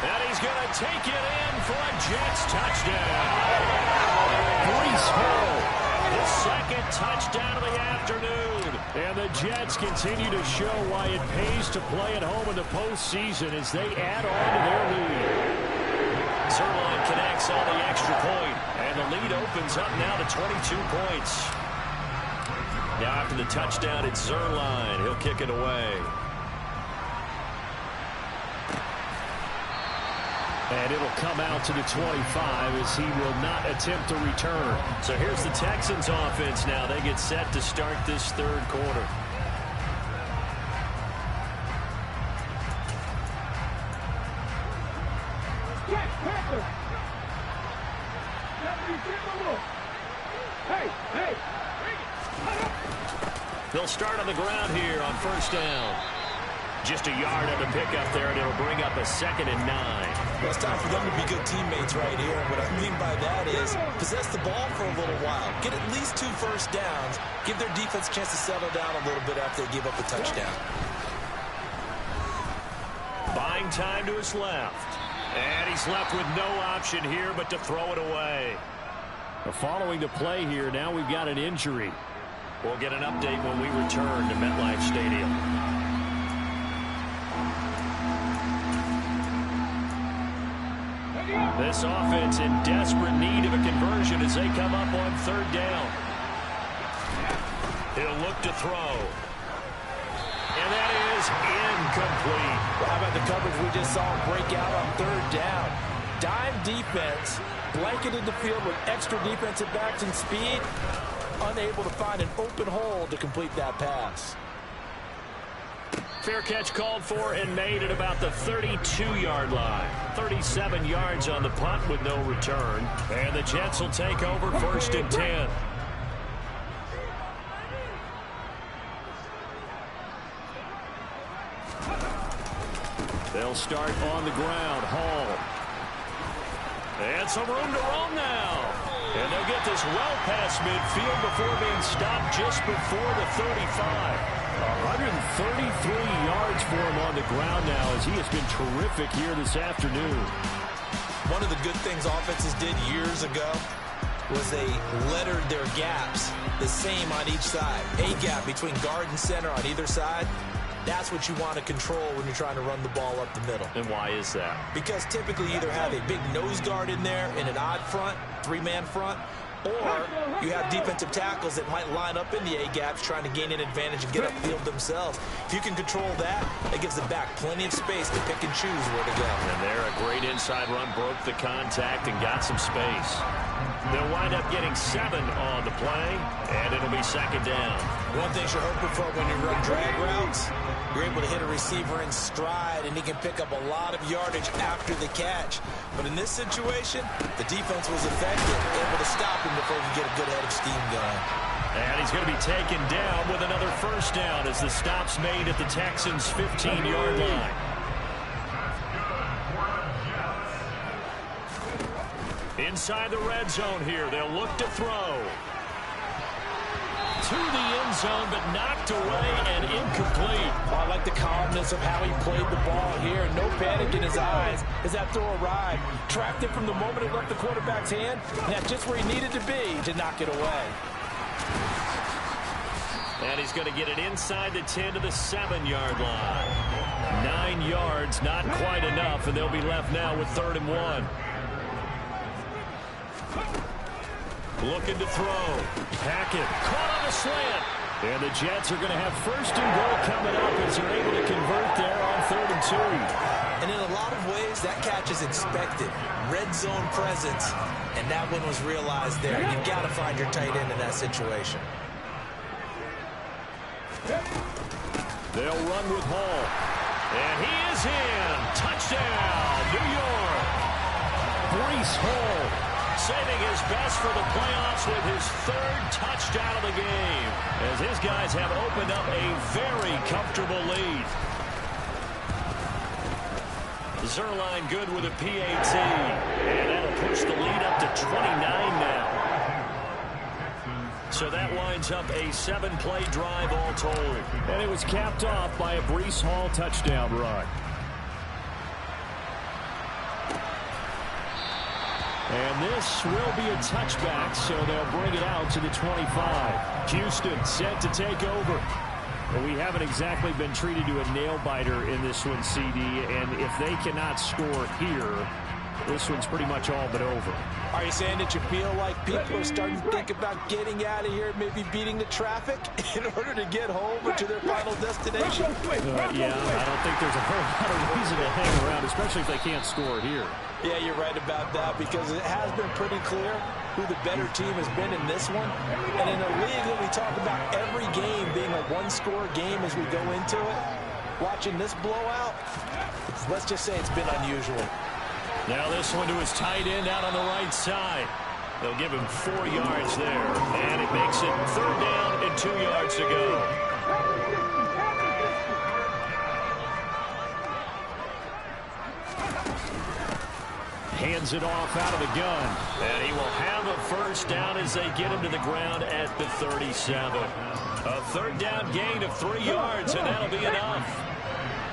Speaker 4: And he's going to take it in for a Jets touchdown.
Speaker 2: Breece Hall.
Speaker 4: The 2nd touchdown of the afternoon.
Speaker 2: And the Jets continue to show why it pays to play at home in the postseason as they add on to their lead.
Speaker 4: Zerline connects on the extra point, and the lead opens up now to 22 points. Now after the touchdown, it's Zerline. He'll kick it away.
Speaker 2: And it'll come out to the 25 as he will not attempt to return.
Speaker 4: So here's the Texans offense now. They get set to start this 3rd quarter. They'll start on the ground here on 1st down. Just a yard on the pickup there, and it'll bring up a 2nd and 9.
Speaker 3: Well, it's time for them to be good teammates right here. And what I mean by that is possess the ball for a little while. Get at least 2 first downs. Give their defense a chance to settle down a little bit after they give up a touchdown.
Speaker 4: Buying time to his left. And he's left with no option here but to throw it away.
Speaker 2: Following the play here, now we've got an injury.
Speaker 4: We'll get an update when we return to MetLife Stadium. This offense in desperate need of a conversion as they come up on third down. He'll look to throw. And that is incomplete.
Speaker 5: Well, how about the coverage we just saw break out on third down? Dime defense, blanketed the field with extra defensive backs and speed, unable to find an open hole to complete that pass.
Speaker 4: Fair catch called for and made at about the 32-yard line. 37 yards on the punt with no return. And the Jets will take over first and 10. They'll start on the ground. Hall. And some room to roam now. And they'll get this well past midfield before being stopped just before the 35. 133 yards for him on the ground now as he has been terrific here this afternoon.
Speaker 3: One of the good things offenses did years ago was they lettered their gaps the same on each side. A gap between guard and center on either side. That's what you want to control when you're trying to run the ball up the middle.
Speaker 4: And why is that? Because
Speaker 3: typically you either have a big nose guard in there in an odd front, three-man front, or you have defensive tackles that might line up in the A-gaps trying to gain an advantage and get upfield themselves. If you can control that, it gives the back plenty of space to pick and choose where to go.
Speaker 4: And there, a great inside run, broke the contact and got some space. They'll wind up getting 7 on the play, and it'll be second down.
Speaker 3: One thing you're hoping for when you run drag routes, you're able to hit a receiver in stride, and he can pick up a lot of yardage after the catch. But in this situation, the defense was effective, able to stop him before he get a good head of steam going.
Speaker 4: And he's going to be taken down with another first down as the stop's made at the Texans' 15-yard line. Inside the red zone here, they'll look to throw. To the end zone, but knocked away and incomplete.
Speaker 5: I like the calmness of how he played the ball here. No panic in his eyes as that throw arrived. Tracked it from the moment it left the quarterback's hand, and that's just where he needed to be to knock it away.
Speaker 4: And he's going to get it inside the 10 to the 7-yard line. 9 yards, not quite enough, and they'll be left now with 3rd and 1. Looking to throw. Hackett caught on a slant. And the Jets are going to have 1st and goal coming up as they're able to convert there on 3rd and 2.
Speaker 3: And in a lot of ways, that catch is expected. Red zone presence. And that one was realized there. You've got to find your tight end in that situation.
Speaker 4: They'll run with Hall. And he is in. Touchdown, New York. Breece Hall saving his best for the playoffs with his 3rd touchdown of the game, as his guys have opened up a very comfortable lead. Zerline good with a PAT, and that'll push the lead up to 29 now. So that winds up a 7-play drive all told. And it was capped off by a Breece Hall touchdown run. And this will be a touchback, so they'll bring it out to the 25. Houston set to take over. Well, we haven't exactly been treated to a nail-biter in this one, CD, and if they cannot score here, this one's pretty much all but over.
Speaker 5: Are you saying that you feel like people are starting to think about getting out of here, maybe beating the traffic in order to get home or to their final destination?
Speaker 4: Yeah, I don't think there's a whole lot of reason to hang around, especially if they can't score here.
Speaker 5: Yeah, you're right about that, because it has been pretty clear who the better team has been in this one. And in a league that we talk about every game being a one-score game as we go into it, watching this blowout, let's just say it's been unusual.
Speaker 4: Now this one to his tight end out on the right side. They'll give him 4 yards there. And it makes it 3rd down and 2 yards to go. Hands it off out of the gun. And he will have a 1st down as they get him to the ground at the 37. A 3rd down gain of 3 yards, and that'll be enough.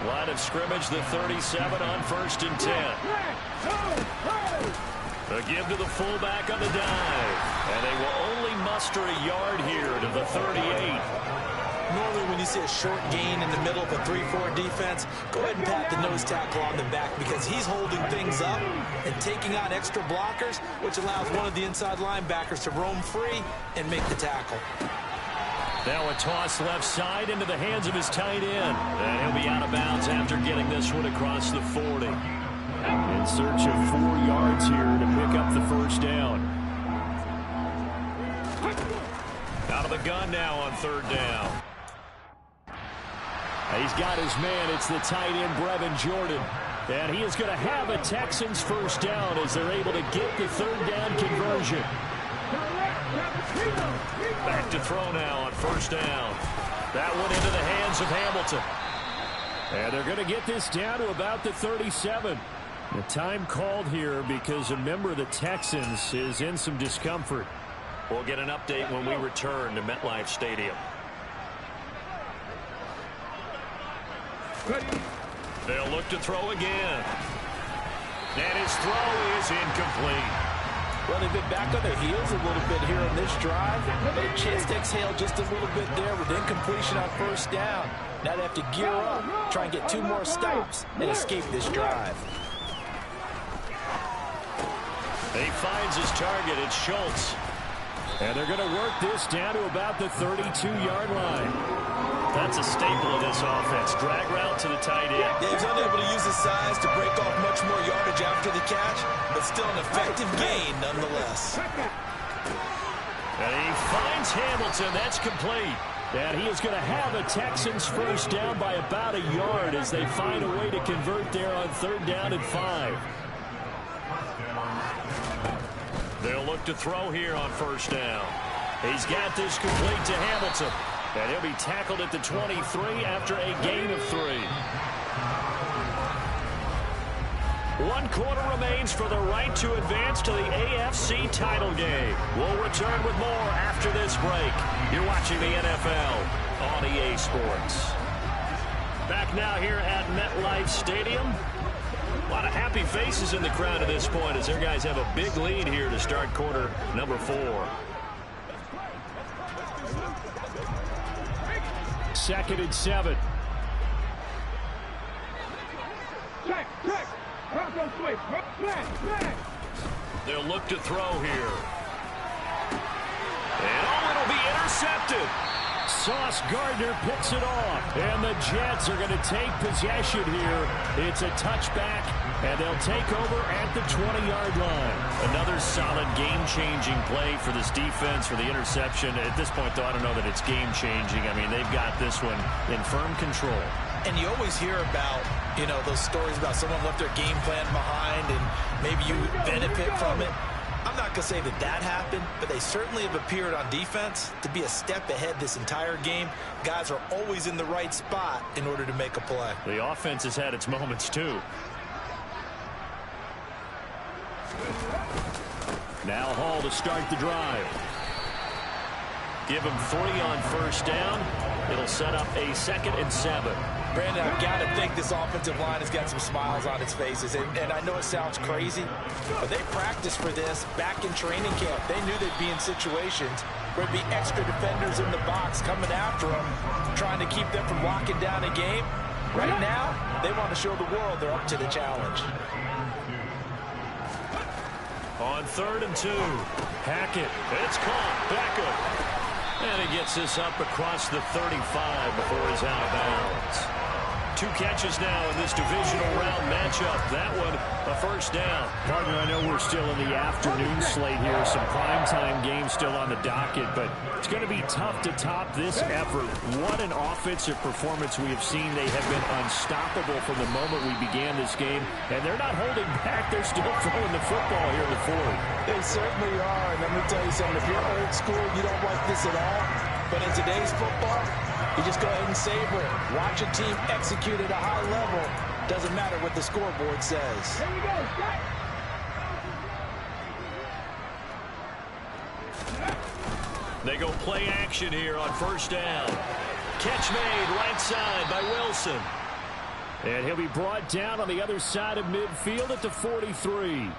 Speaker 4: Line of scrimmage, the 37 on 1st and 10.
Speaker 2: A give to the fullback on the dive. And they will only muster a yard here to the 38.
Speaker 3: Normally when you see a short gain in the middle of a 3-4 defense, go ahead and pat the nose tackle on the back because he's holding things up and taking on extra blockers, which allows one of the inside linebackers to roam free and make the tackle.
Speaker 2: Now a toss left side into the hands of his tight end. And he'll be out of bounds after getting this one across the 40. In search of 4 yards here to pick up the first down. Out of the gun now on 3rd down. He's got his man. It's the tight end, Brevin Jordan. And he is going to have a Texans first down as they're able to get the 3rd down conversion. Back to throw now on 1st down. That one into the hands of Hamilton. And they're going to get this down to about the 37. The time called here because a member of the Texans is in some discomfort. We'll get an update when we return to MetLife Stadium. They'll look to throw again. And his throw is incomplete.
Speaker 5: Well, they've been back on their heels a little bit here on this drive. But a chance to exhale just a little bit there with incompletion on 1st down. Now they have to gear up, try and get 2 more stops, and escape this drive.
Speaker 2: He finds his target. It's Schultz. And they're going to work this down to about the 32-yard line. That's a staple of this offense. Drag route to the tight end.
Speaker 3: Yeah, he's unable to use his size to break off much more yardage after the catch, but still an effective gain nonetheless.
Speaker 2: And he finds Hamilton. That's complete. And he is going to have a Texans first down by about a yard as they find a way to convert there on 3rd down and 5. They'll look to throw here on 1st down. He's got this complete to Hamilton. And he'll be tackled at the 23 after a gain of 3. 1 quarter remains for the right to advance to the AFC title game. We'll return with more after this break. You're watching the NFL on EA Sports. Back now here at MetLife Stadium. A lot of happy faces in the crowd at this point as their guys have a big lead here to start quarter number 4. 2nd and 7.
Speaker 6: Check.
Speaker 2: They'll look to throw here. And it'll be intercepted. Sauce Gardner picks it off. And the Jets are going to take possession here. It's a touchback, and they'll take over at the 20-yard line. Another solid game-changing play for this defense for the interception. At this point, though, I don't know that it's game-changing. I mean, they've got this one in firm control.
Speaker 3: And you always hear about, those stories about someone left their game plan behind and maybe you benefit from it. I'm not going to say that happened, but they certainly have appeared on defense to be a step ahead this entire game. Guys are always in the right spot in order to make a play.
Speaker 2: The offense has had its moments, too. Now Hall to start the drive. Give him 3 on 1st down. It'll set up a 2nd and 7.
Speaker 5: Brandon, I've got to think this offensive line has got some smiles on its faces. And I know it sounds crazy, but they practiced for this back in training camp. They knew they'd be in situations where there'd be extra defenders in the box coming after them, trying to keep them from locking down a game. Right now, they want to show the world they're up to the challenge.
Speaker 2: On 3rd and 2. Hackett. It's caught. Beckham. And he gets this up across the 35 before he's out of bounds. 2 catches now in this divisional round matchup. That one, a 1st down. Partner, I know we're still in the afternoon slate here. Some primetime games still on the docket, but it's going to be tough to top this effort. What an offensive performance we have seen. They have been unstoppable from the moment we began this game, and they're not holding back. They're still throwing the football here in the 4th.
Speaker 5: They certainly are, and let me tell you something. If you're old school, you don't like this at all. But in today's football, you just go ahead and savor it. Watch a team execute at a high level. Doesn't matter what the scoreboard says.
Speaker 6: Here we go.
Speaker 2: They go play action here on 1st down. Catch made right side by Wilson. And he'll be brought down on the other side of midfield at the 43.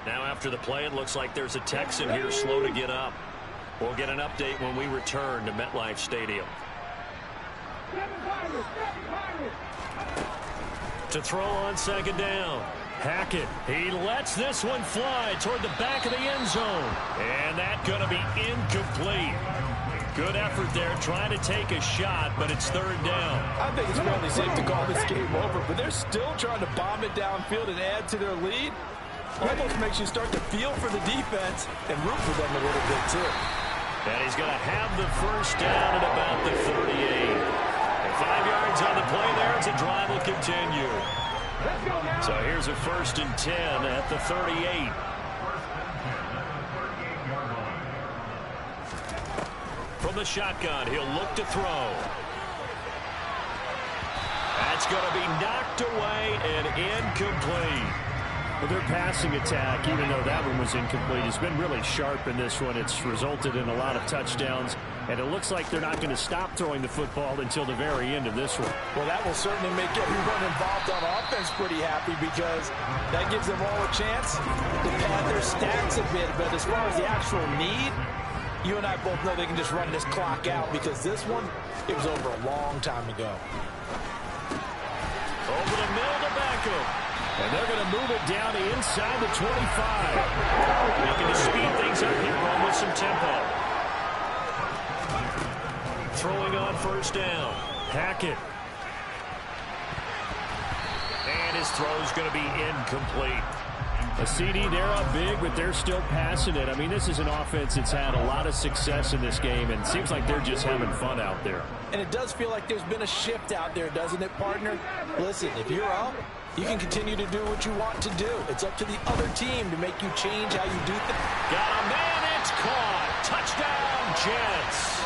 Speaker 4: Now after the play, it looks like there's a Texan here slow to get up. We'll get an update when we return to MetLife Stadium. To throw on second down. Hackett, he lets this one fly toward the back of the end zone. And that's going to be incomplete. Good effort there, trying to take a shot, but it's third down.
Speaker 5: I think it's fairly safe to call this game over, but they're still trying to bomb it downfield and add to their lead. Almost makes you start to feel for the defense and root for them a little bit, too.
Speaker 4: And he's going to have the first down at about the 38. And 5 yards on the play there as the drive will continue. So here's a 1st and 10 at the 38. From the shotgun, he'll look to throw. That's going to be knocked away and incomplete.
Speaker 2: Well, their passing attack, even though that one was incomplete, has been really sharp in this one. It's resulted in a lot of touchdowns, and it looks like they're not going to stop throwing the football until the very end of this one.
Speaker 5: Well, that will certainly make everyone involved on offense pretty happy because that gives them all a chance to pad their stats a bit. But as far as the actual need, you and I both know they can just run this clock out because this one, it was over a long time ago.
Speaker 4: Over the middle to Beckham.
Speaker 2: And they're going to move it down to inside the 25.
Speaker 4: Looking to speed things up here on with some tempo. Throwing on first down.
Speaker 2: Hackett.
Speaker 4: And his throw's going to be incomplete.
Speaker 2: A CD, they're up big, but they're still passing it. I mean, this is an offense that's had a lot of success in this game, and it seems like they're just having fun out there.
Speaker 5: And it does feel like there's been a shift out there, doesn't it, partner? Listen, if you're up, you can continue to do what you want to do. It's up to the other team to make you change how you do things.
Speaker 4: Got a man, it's caught. Touchdown, Jets.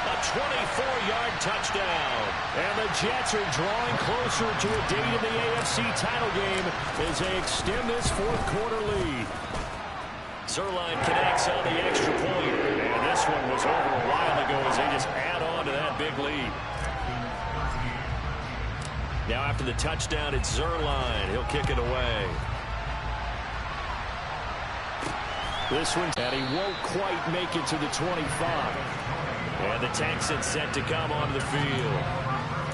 Speaker 4: A 24-yard touchdown.
Speaker 2: And the Jets are drawing closer to a date in the AFC title game as they extend this fourth-quarter lead.
Speaker 4: Zerline connects on the extra point. And this one was over a while ago as they just add on to that big lead. Now after the touchdown, it's Zerline. He'll kick it away.
Speaker 2: This one, and he won't quite make it to the 25.
Speaker 4: And the Texans set to come onto the field.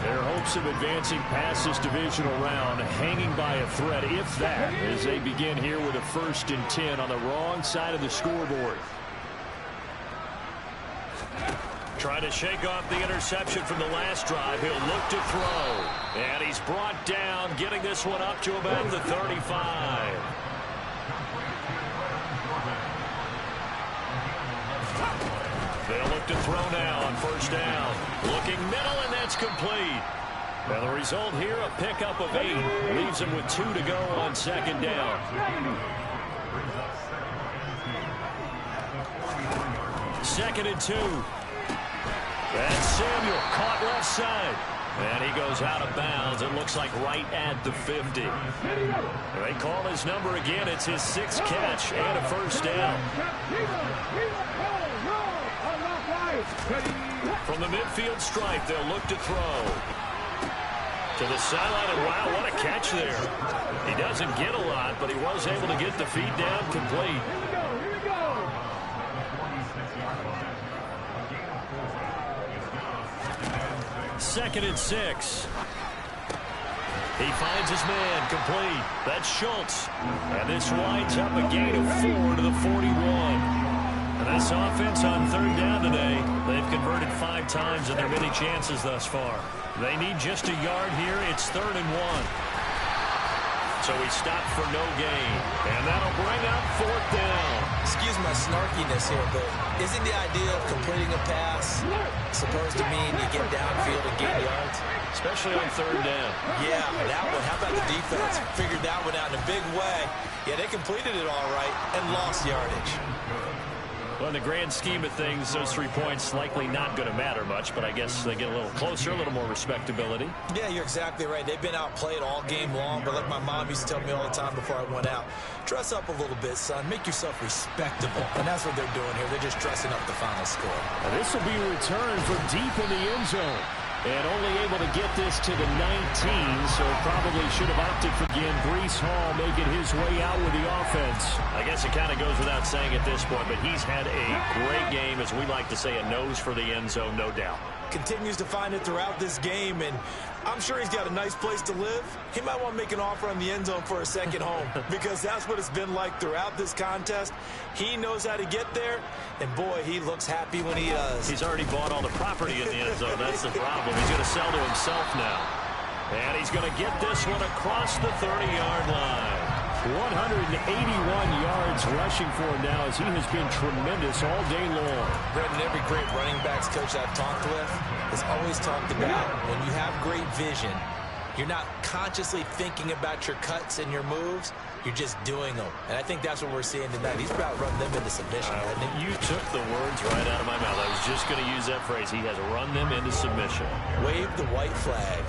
Speaker 2: Their hopes of advancing past this divisional round hanging by a thread, if that, as they begin here with a 1st and 10 on the wrong side of the scoreboard.
Speaker 4: Trying to shake off the interception from the last drive. He'll look to throw. And he's brought down, getting this one up to about the 35. They'll look to throw now on first down. Looking middle, and that's complete. Now the result here, a pickup of 8. Leaves him with 2 to go on second down. Second and 2. And Samuel caught left side. And he goes out of bounds. It looks like right at the 50. They call his number again. It's his 6th catch and a first down. From the midfield stripe, they'll look to throw. To the sideline, and wow, what a catch there. He doesn't get a lot, but he was able to get the feed down complete. Second and 6. He finds his man, complete. That's Schultz. And this winds up a gain of 4 to the 41. And this offense on third down today, they've converted 5 times in their many chances thus far. They need just a yard here. It's 3rd and 1. So he stopped for no gain. And that'll bring up 4th down.
Speaker 3: Excuse my snarkiness here, but isn't the idea of completing a pass supposed to mean you get downfield and gain yards?
Speaker 4: Especially on third down.
Speaker 3: Yeah, that one. How about the defense? Figured that one out in a big way. Yeah, they completed it all right and lost yardage.
Speaker 4: Well, in the grand scheme of things, those 3 points likely not going to matter much, but I guess they get a little closer, a little more respectability.
Speaker 3: Yeah, you're exactly right. They've been outplayed all game long, but like my mom used to tell me all the time before I went out, dress up a little bit, son. Make yourself respectable. And that's what they're doing here. They're just dressing up the final score.
Speaker 2: And this will be returned from deep in the end zone. And only able to get this to the 19, so probably should have opted for again. Breece Hall making his way out with the offense.
Speaker 4: I guess it kind of goes without saying at this point, but he's had a great game, as we like to say, a nose for the end zone, no doubt.
Speaker 3: Continues to find it throughout this game, and I'm sure he's got a nice place to live. He might want to make an offer on the end zone for a second home because that's what it's been like throughout this contest. He knows how to get there, and boy, he looks happy when he does.
Speaker 4: He's already bought all the property in the end zone. That's the problem. He's going to sell to himself now. And he's going to get this one across the 30-yard line.
Speaker 2: 181 yards rushing for him now, as he has been tremendous all day long.
Speaker 3: Brendan, every great running backs coach I've talked with has always talked about when you have great vision, you're not consciously thinking about your cuts and your moves. You're just doing them. And I think that's what we're seeing tonight. He's about to run them into submission.
Speaker 4: You took the words right out of my mouth. I was just going to use that phrase. He has run them into submission.
Speaker 3: Wave the white flag.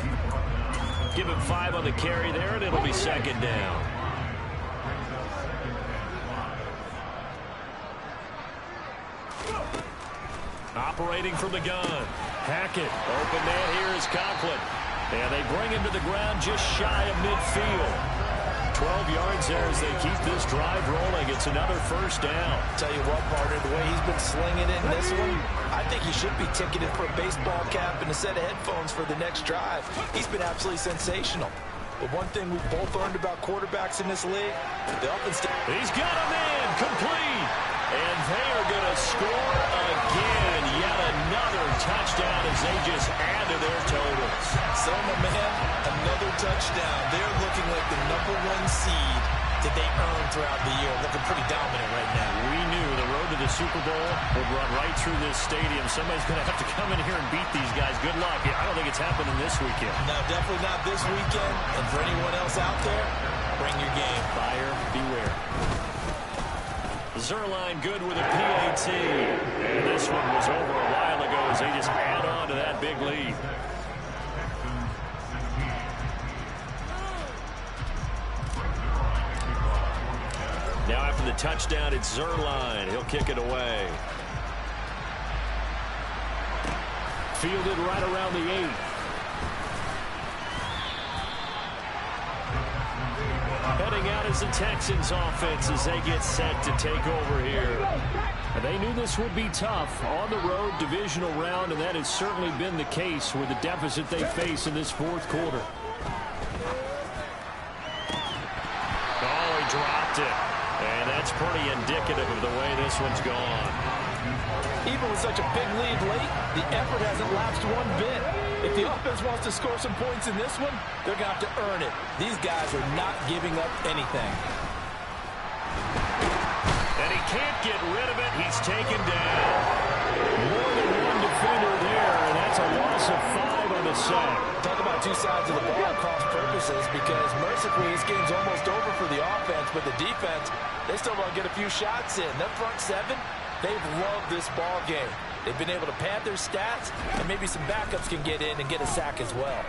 Speaker 4: Give him 5 on the carry there, and it'll be second down. Operating from the gun. Hackett. Open man here is Conklin. And they bring him to the ground just shy of midfield. 12 yards there as they keep this drive rolling. It's another first down.
Speaker 3: Tell you what, partner, the way he's been slinging it in this one, I think he should be ticketed for a baseball cap and a set of headphones for the next drive. He's been absolutely sensational. But one thing we've both learned about quarterbacks in this league, the offense...
Speaker 4: He's got a man complete. And they are going to score again. Yet another touchdown as they just add to their totals.
Speaker 3: So, my man, another touchdown. They're looking like the #1 seed that they earned throughout the year. Looking pretty dominant right now.
Speaker 4: We knew the road to the Super Bowl would run right through this stadium. Somebody's going to have to come in here and beat these guys. Good luck. I don't think it's happening this weekend.
Speaker 3: No, definitely not this weekend. And for anyone else out there, bring your game.
Speaker 4: Buyer beware. Zerline good with a PAT. And this one was over a while ago as they just add on to that big lead. Now after the touchdown, it's Zerline. He'll kick it away.
Speaker 2: Fielded right around the 8. Heading out is the Texans offense as they get set to take over here. And they knew this would be tough on the road divisional round, and that has certainly been the case with the deficit they face in this fourth quarter.
Speaker 4: Oh, he dropped it. And that's pretty indicative of the way this one's gone.
Speaker 5: Even with such a big lead late, the effort hasn't lapsed one bit. If the offense wants to score some points in this one, they're going to have to earn it. These guys are not giving up anything.
Speaker 4: And he can't get rid of it. He's taken down.
Speaker 2: More than one defender there, and that's a loss of 5 on the sack.
Speaker 5: Talk about two sides of the ball cross purposes, because mercifully this game's almost over for the offense, but the defense, they still want to get a few shots in. That front 7, they've loved this ball game. They've been able to pad their stats, and maybe some backups can get in and get a sack as well.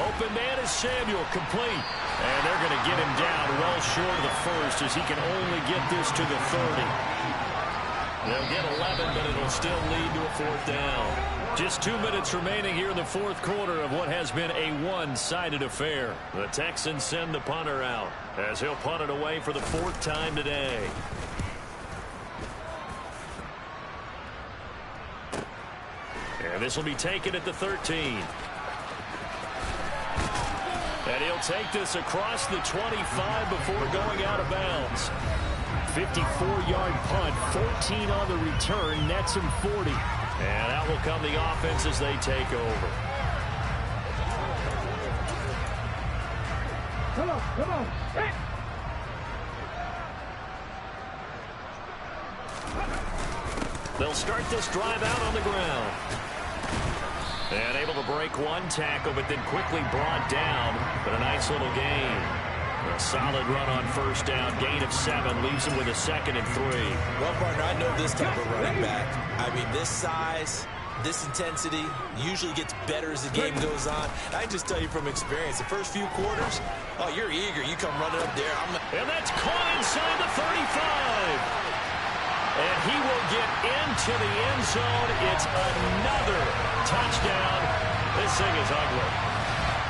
Speaker 4: Open man is Samuel, complete. And they're going to get him down well short of the first as he can only get this to the 30. They'll get 11, but it'll still lead to a fourth down. Just 2 minutes remaining here in the fourth quarter of what has been a one-sided affair. The Texans send the punter out as he'll punt it away for the 4th time today. And this will be taken at the 13. And he'll take this across the 25 before going out of bounds. 54-yard punt, 14 on the return, nets him 40. And out will come the offense as they take over.
Speaker 6: Come on. Hey.
Speaker 4: They'll start this drive out on the ground. And able to break one tackle, but then quickly brought down. But a nice little gain. A solid run on first down. Gain of 7 leaves him with a 2nd and 3.
Speaker 3: Well, partner, I know this type of running back. I mean, this size, this intensity usually gets better as the game goes on. I can just tell you from experience, the first few quarters, oh, you're eager. You come running up there.
Speaker 4: And that's caught inside the 35.
Speaker 2: And he will get into the end zone. It's another touchdown. This thing is ugly.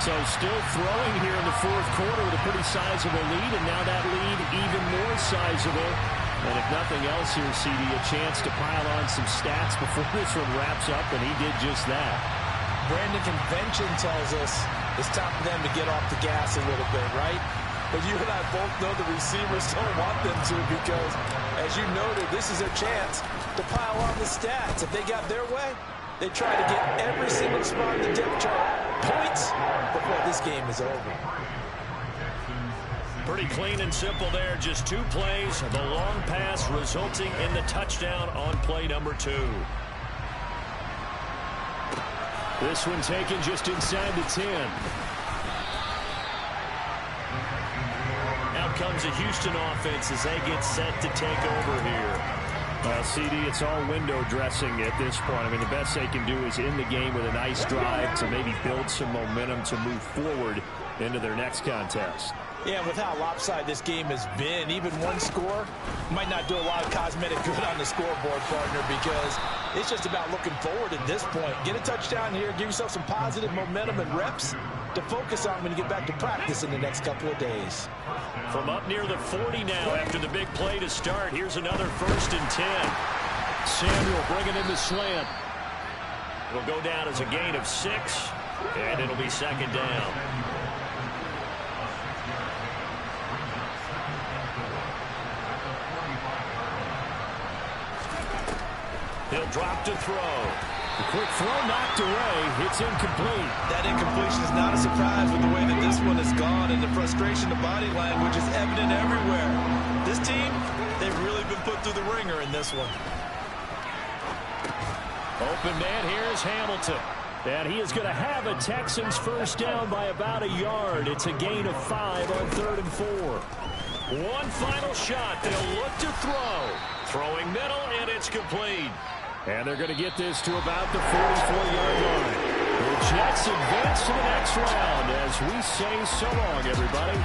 Speaker 4: So still throwing here in the fourth quarter with a pretty sizable lead, and now that lead even more sizable. And if nothing else here, CD, a chance to pile on some stats before this one wraps up, and he did just that.
Speaker 3: Brandon, convention tells us it's time for them to get off the gas a little bit, right? But you and I both know the receivers don't want them to because, as you noted, this is their chance to pile on the stats. If they got their way, they try to get every single spot in the depth chart points before this game is over.
Speaker 2: Pretty clean and simple there. Just 2 plays. The long pass resulting in the touchdown on play number 2.
Speaker 4: This one taken just inside the 10.
Speaker 2: Out comes a Houston offense as they get set to take over here.
Speaker 4: Well, CD, it's all window dressing at this point. I mean, the best they can do is end the game with a nice drive to maybe build some momentum to move forward into their next contest.
Speaker 3: Yeah, with how lopsided this game has been, even one score might not do a lot of cosmetic good on the scoreboard, partner, because it's just about looking forward at this point. Get a touchdown here, give yourself some positive momentum and reps to focus on when you get back to practice in the next couple of days.
Speaker 2: From up near the 40 now after the big play to start, here's another 1st and 10.
Speaker 4: Samuel bringing in the slant.
Speaker 2: It'll go down as a gain of 6, and it'll be 2nd down. He'll drop to throw.
Speaker 4: The quick throw knocked away. It's incomplete.
Speaker 3: That incompletion is not a surprise with the way that this one has gone, and the frustration, the body language is evident everywhere. This team, they've really been put through the ringer in this one.
Speaker 4: Open man, here's Hamilton. And he is going to have a Texans first down by about a yard. It's a gain of 5 on 3rd and 4.
Speaker 2: One final shot. They'll look to throw. Throwing middle, and it's complete.
Speaker 4: And they're going to get this to about the 44-yard line. The Jets advance to the next round as we say so long, everybody.